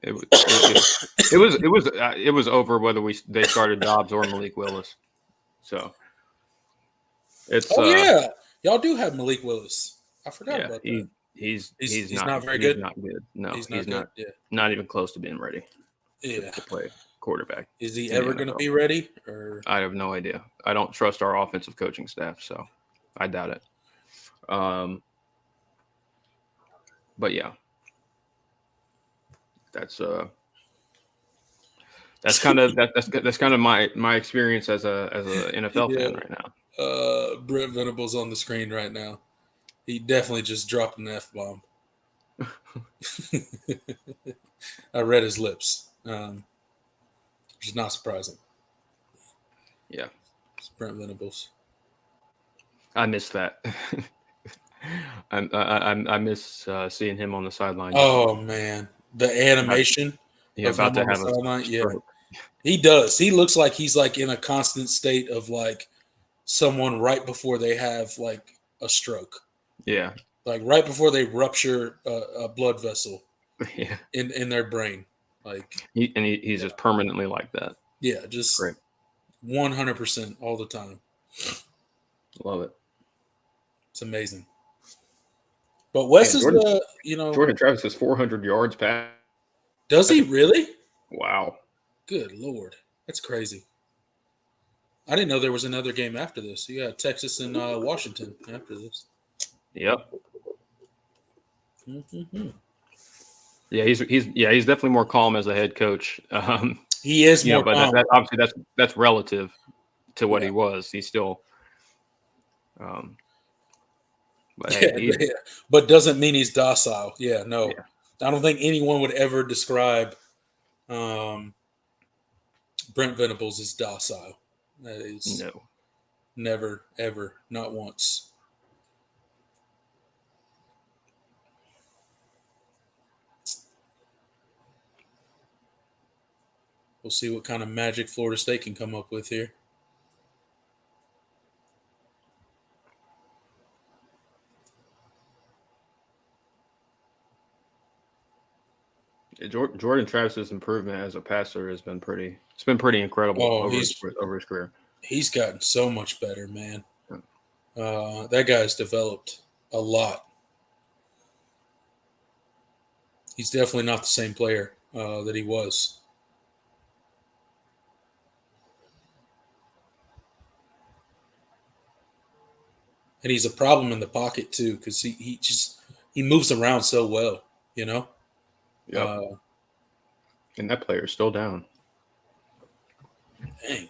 It was over whether they started Dobbs or Malik Willis. So it's yeah, y'all do have Malik Willis. I forgot about that. He's not very good. He's not good. No, he's not. Yeah. Not even close to being ready. Yeah. To play quarterback. Is he ever going to be ready? Or I have no idea. I don't trust our offensive coaching staff, so I doubt it. But yeah, that's kind of my experience as a NFL fan right now. Brent Venables on the screen right now. He definitely just dropped an F-bomb. I read his lips, which is not surprising. Yeah, it's Brent Venables. I miss that. I miss seeing him on the sideline. Oh man, the animation of about him to have a sideline. Yeah, he does. He looks like he's like in a constant state of like someone right before they have like a stroke. Yeah, like right before they rupture a blood vessel. Yeah, in their brain, like he's just permanently like that. Yeah, just 100% all the time. Love it. It's amazing. But Wes is Jordan Travis has 400 yards pass. Does he really? Wow. Good Lord. That's crazy. I didn't know there was another game after this. You got Texas and Washington after this. Yep. Mm-hmm. Yeah, he's definitely more calm as a head coach. He is more But calm. that obviously that's relative to what Yeah. he was. He's still, but Yeah, hey, he yeah, but doesn't mean he's docile. Yeah, no, yeah I don't think anyone would ever describe Brent Venables as docile. That is no. never, ever, not once. We'll see what kind of magic Florida State can come up with here. Jordan Travis's improvement as a passer has been pretty. It's been pretty incredible Oh, over his career. he's gotten so much better, man. That guy's developed a lot. He's definitely not the same player that he was. And he's a problem in the pocket too, because he moves around so well, you know. Yep, and that player is still down. Dang.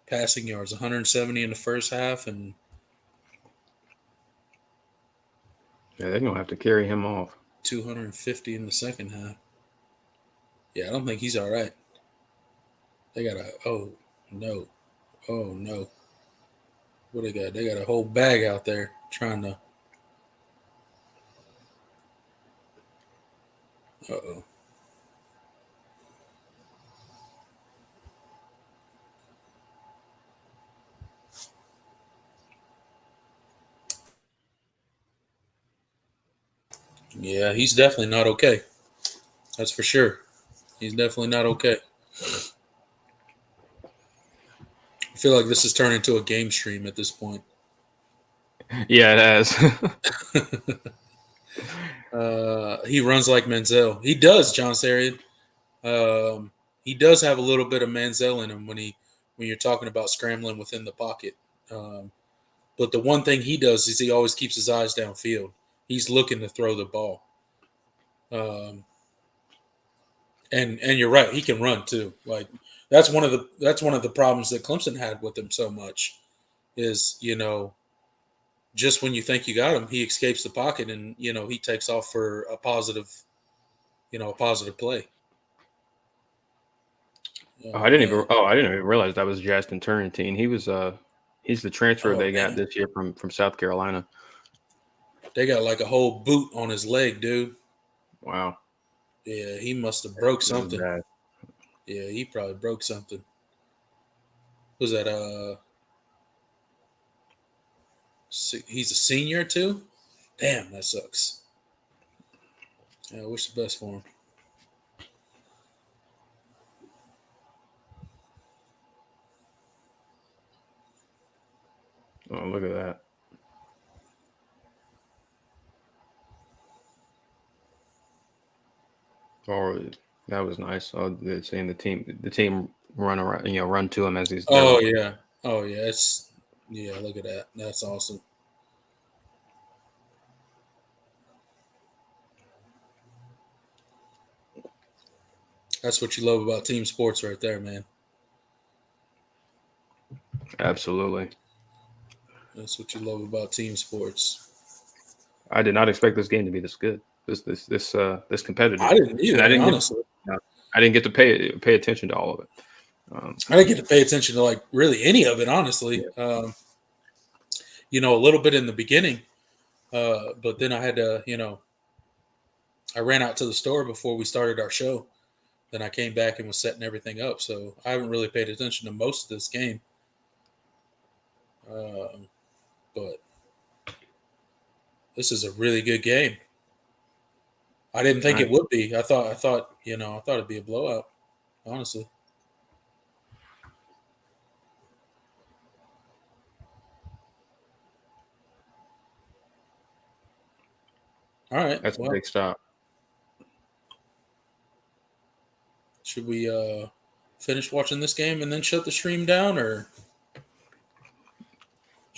Passing yards, 170 in the first half, and Yeah, they're gonna have to carry him off. 250 in the second half. Yeah, I don't think he's all right. They got a no, oh no. What they got? They got a whole bag out there trying to. Uh-oh. Yeah, he's definitely not okay. That's for sure. He's definitely not okay. I feel like this is turning into a game stream at this point. Yeah, it has. He runs like Manziel. He does, John Sarian. He does have a little bit of Manziel in him when you're talking about scrambling within the pocket. But the one thing he does is he always keeps his eyes downfield. He's looking to throw the ball. And you're right, he can run too. Like that's one of the problems that Clemson had with him so much is just when you think you got him, he escapes the pocket and he takes off for a positive play. Oh man. I didn't even realize that was Justin Turrentine. He's the transfer Oh they got man. this year from South Carolina. They got like a whole boot on his leg, dude. Wow, Yeah, he must have broke this is something. bad. Yeah, he probably broke something. Was that he's a senior too? Damn, that sucks. Yeah, I wish the best for him. Oh, look at that. Oh, that was nice. Oh, they're saying the team run around, run to him as he's there. Oh yeah. Oh yeah. Look at that. That's awesome. That's what you love about team sports right there, man. Absolutely. That's what you love about team sports. I did not expect this game to be this good, this competitive, I didn't and either, honestly. I didn't get to pay attention to all of it. I didn't get to pay attention to like really any of it, honestly. Yeah. A little bit in the beginning, but then I had to, I ran out to the store before we started our show. Then I came back and was setting everything up, so I haven't really paid attention to most of this game. But this is a really good game. I didn't think it would be. I thought it'd be a blowout, honestly. All right. That's a Well, big stop. should we finish watching this game and then shut the stream down, or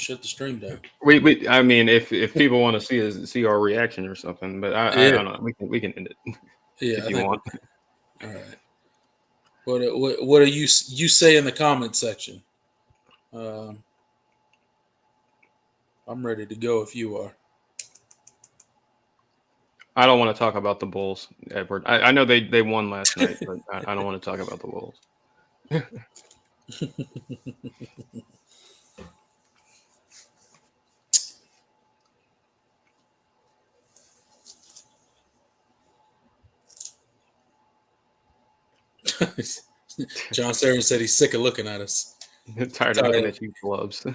shut the stream down. I mean, if people want to see our reaction or something, but I don't know. We can end it Yeah, if I you think. want. All right. What do you say in the comment section? I'm ready to go if you are. I don't want to talk about the Bulls, Edward. I know they won last night, but I don't want to talk about the Bulls. John Sarin said he's sick of looking at us. Tired of looking at you clubs.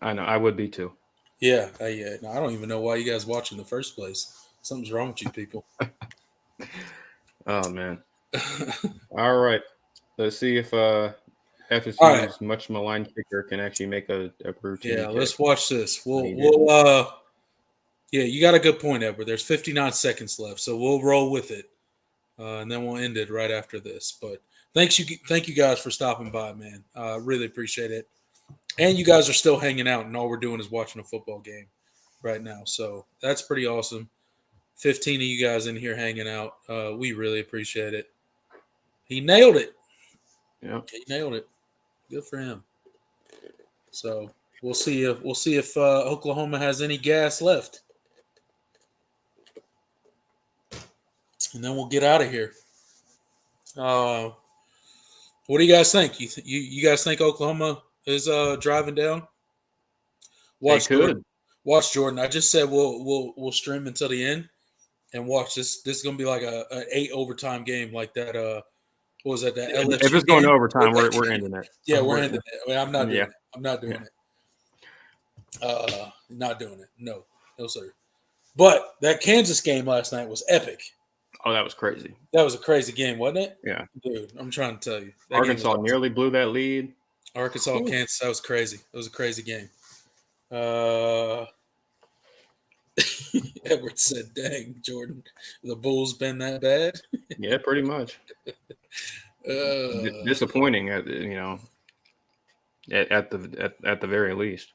I know. I would be too. Yeah. No, I don't even know why you guys watch in the first place. Something's wrong with you people. Oh man. All right. Let's see if FSU's All right. much maligned kicker can actually make a routine Yeah, kick. let's watch this. He did. Yeah, you got a good point, Edward. There's 59 seconds left, so we'll roll with it, and then we'll end it right after this. But thank you guys for stopping by, man. Really appreciate it. And you guys are still hanging out, and all we're doing is watching a football game right now. So that's pretty awesome. 15 of you guys in here hanging out. We really appreciate it. He nailed it. Yeah. He nailed it. Good for him. So we'll see if Oklahoma has any gas left, and then we'll get out of here. What do you guys think? You guys think Oklahoma is driving down? Watch Jordan. Watch Jordan. I just said we'll stream until the end and watch this. This is gonna be like an 8 overtime game, like that. What was that? That LSU if it's going game? to overtime, we're ending it. Yeah, we're ending it. I mean, I'm not doing Yeah. it. I'm not doing it. Not doing it. No, sir. But that Kansas game last night was epic. Oh, that was crazy. That was a crazy game, wasn't it? Yeah. Dude, I'm trying to tell you. Arkansas nearly blew that lead. Arkansas, Kansas, that was crazy. It was a crazy game. Edward said, "Dang, Jordan, the Bulls been that bad?" Yeah, pretty much. Disappointing, at the very least.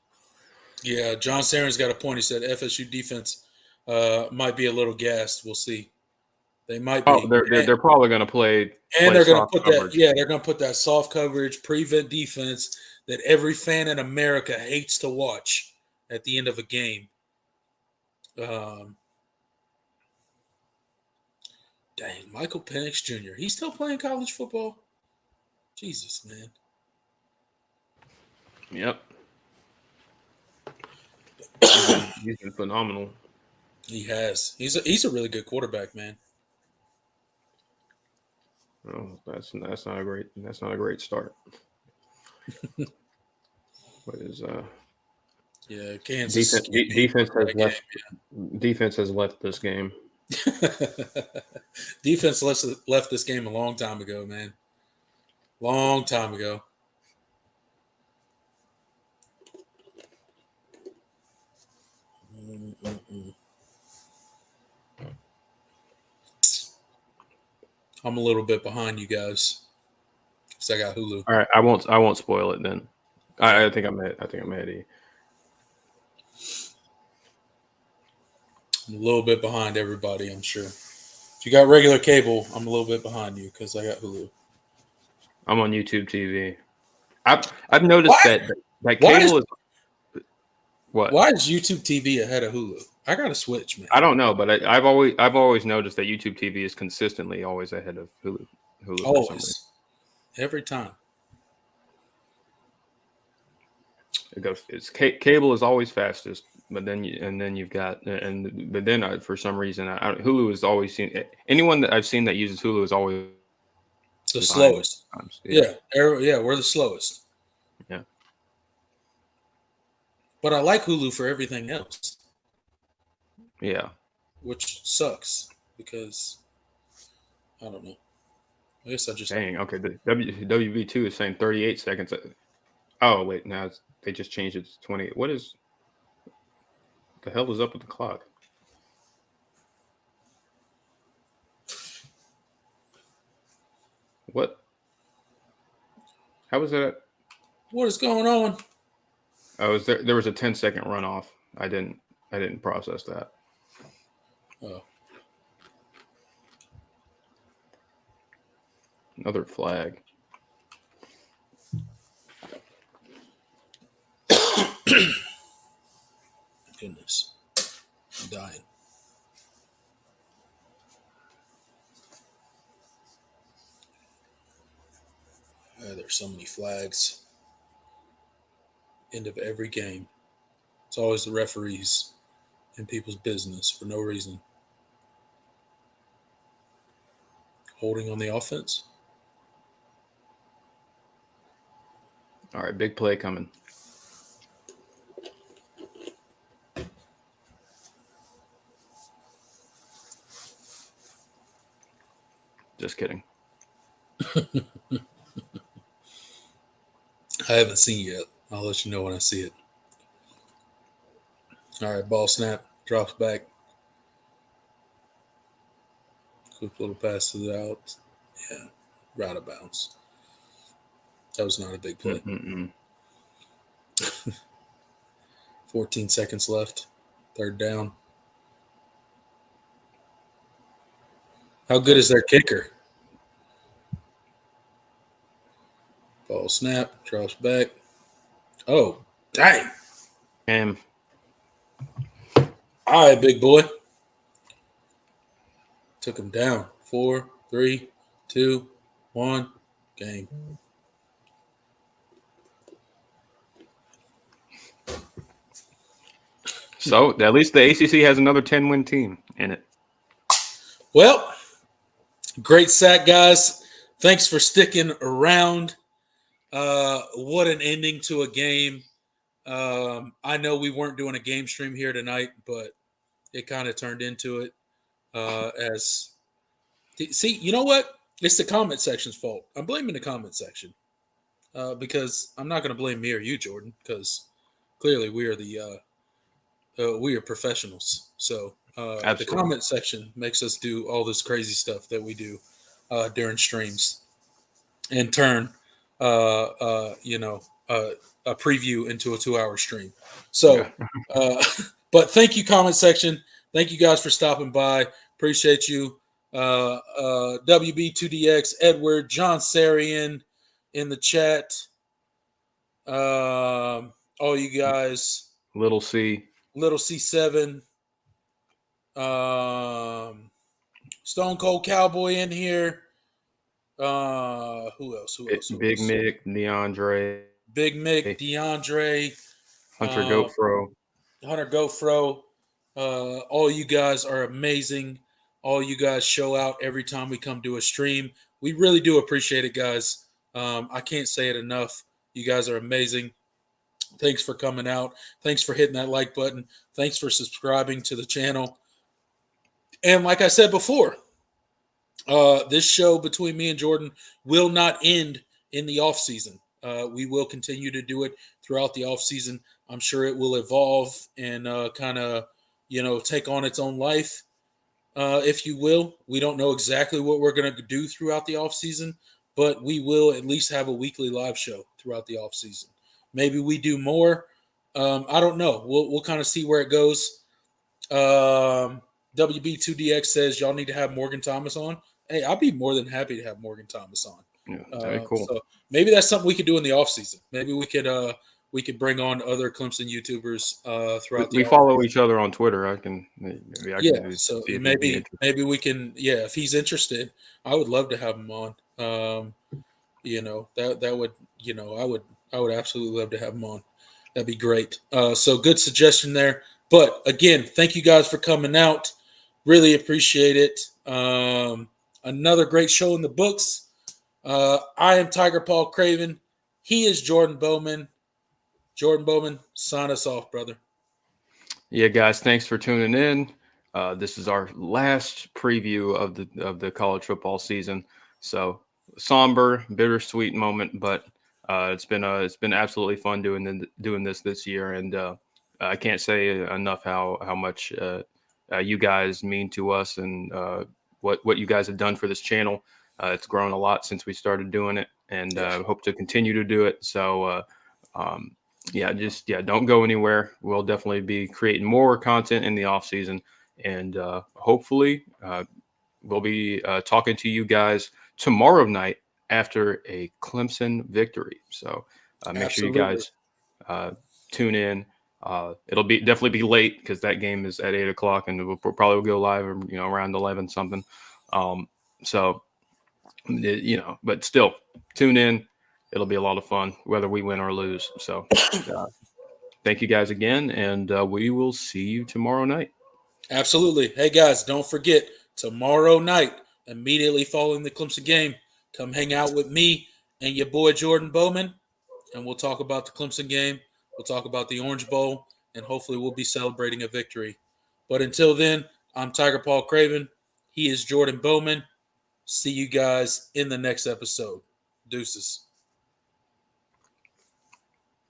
Yeah, John Sarin's got a point. He said FSU defense might be a little gassed. We'll see. They might be. Oh, they're probably going to play. And they're going to put coverage. that. Yeah, they're going to put that soft coverage, prevent defense that every fan in America hates to watch at the end of a game. Dang, Michael Penix Jr. He's still playing college football? Jesus, man. Yep. He's been phenomenal. He has. He's a really good quarterback, man. Oh, that's not a great start. What is Yeah, Kansas defense has left this game. Defense left this game a long time ago, man. Long time ago. I'm a little bit behind you guys because I got Hulu. All right, I won't spoil it then. I think I'm ahead of you. I'm a little bit behind everybody, I'm sure. If you got regular cable, I'm a little bit behind you because I got Hulu. I'm on YouTube TV. I've noticed that cable is what? Why is YouTube TV ahead of Hulu? I gotta switch, man. I don't know, but I've always noticed that YouTube TV is consistently always ahead of Hulu. Always, every time. It goes. It's cable is always fastest, but then you've got for some reason Hulu is always seen. Anyone that I've seen that uses Hulu is always the slowest. Yeah, we're the slowest. Yeah. But I like Hulu for everything else. Yeah. Which sucks because I don't know. I guess I just okay. The WV2 is saying 38 seconds. Oh wait, now they just changed it to 20. What the hell is up with the clock? What? How was that? What is going on? I was there. There was a 10-second runoff. I didn't process that. Oh. Another flag. Goodness. I'm dying. There's so many flags. End of every game. It's always the referees in people's business for no reason. Holding on the offense. All right, big play coming. Just kidding. I haven't seen it yet. I'll let you know when I see it. All right, ball snap. Drops back. Quick little pass to the out. Yeah, right out of bounds. That was not a big play. 14 seconds left. Third down. How good is their kicker? Ball snap. Drops back. Oh, dang. And All right, big boy. Took him down. 4, 3, 2, 1. Game. so at least the ACC has another 10-win team in it. Well, great sack, guys. Thanks for sticking around. What an ending to a game. I know we weren't doing a game stream here tonight, but it kind of turned into it. See, you know what? It's the comment section's fault. I'm blaming the comment section because I'm not going to blame me or you, Jordan, because clearly we are professionals. So the comment section makes us do all this crazy stuff that we do during streams, and turn a preview into a 2-hour stream. So, but thank you, comment section. Thank you guys for stopping by. Appreciate you. WB2DX, Edward, John Sarian in the chat. All you guys. Little C7. Stone Cold Cowboy in here. Who else? Big Mick, DeAndre. Big Mick, DeAndre. Hunter GoFro. Hunter GoFro. All you guys are amazing. All you guys show out every time we come do a stream. We really do appreciate it, guys. I can't say it enough. You guys are amazing. Thanks for coming out. Thanks for hitting that like button. Thanks for subscribing to the channel. And like I said before, this show between me and Jordan will not end in the off season. We will continue to do it throughout the off season. I'm sure it will evolve and kind of, take on its own life, if you will. We don't know exactly what we're going to do throughout the off season, but we will at least have a weekly live show throughout the off season. Maybe we do more. I don't know. We'll kind of see where it goes. WB2DX says y'all need to have Morgan Thomas on. Hey, I'll be more than happy to have Morgan Thomas on. Yeah, very cool. So maybe that's something we could do in the off season. Maybe we could bring on other Clemson YouTubers throughout. We follow each other on Twitter. I can so maybe we can. Yeah, if he's interested, I would love to have him on. That would I would absolutely love to have him on. That'd be great. So good suggestion there. But again, thank you guys for coming out. Really appreciate it. Another great show in the books. I am Tiger Paul Craven. He is Jordan Bowman. Jordan Bowman, sign us off, brother. Yeah, guys, thanks for tuning in. This is our last preview of the college football season. So somber, bittersweet moment, but it's been absolutely fun doing this year, and I can't say enough how much you guys mean to us, and what you guys have done for this channel. It's grown a lot since we started doing it. and hope to continue to do it. So, don't go anywhere. We'll definitely be creating more content in the off season, and hopefully we'll be talking to you guys tomorrow night after a Clemson victory. So make sure you guys tune in. It'll definitely be late because that game is at 8:00, and we'll probably go live, around 11 something. But still, tune in. It'll be a lot of fun, whether we win or lose. So, thank you guys again, and we will see you tomorrow night. Absolutely. Hey, guys, don't forget, tomorrow night, immediately following the Clemson game, come hang out with me and your boy Jordan Bowman, and we'll talk about the Clemson game. We'll talk about the Orange Bowl, and hopefully we'll be celebrating a victory. But until then, I'm Tiger Paul Craven. He is Jordan Bowman. See you guys in the next episode. Deuces.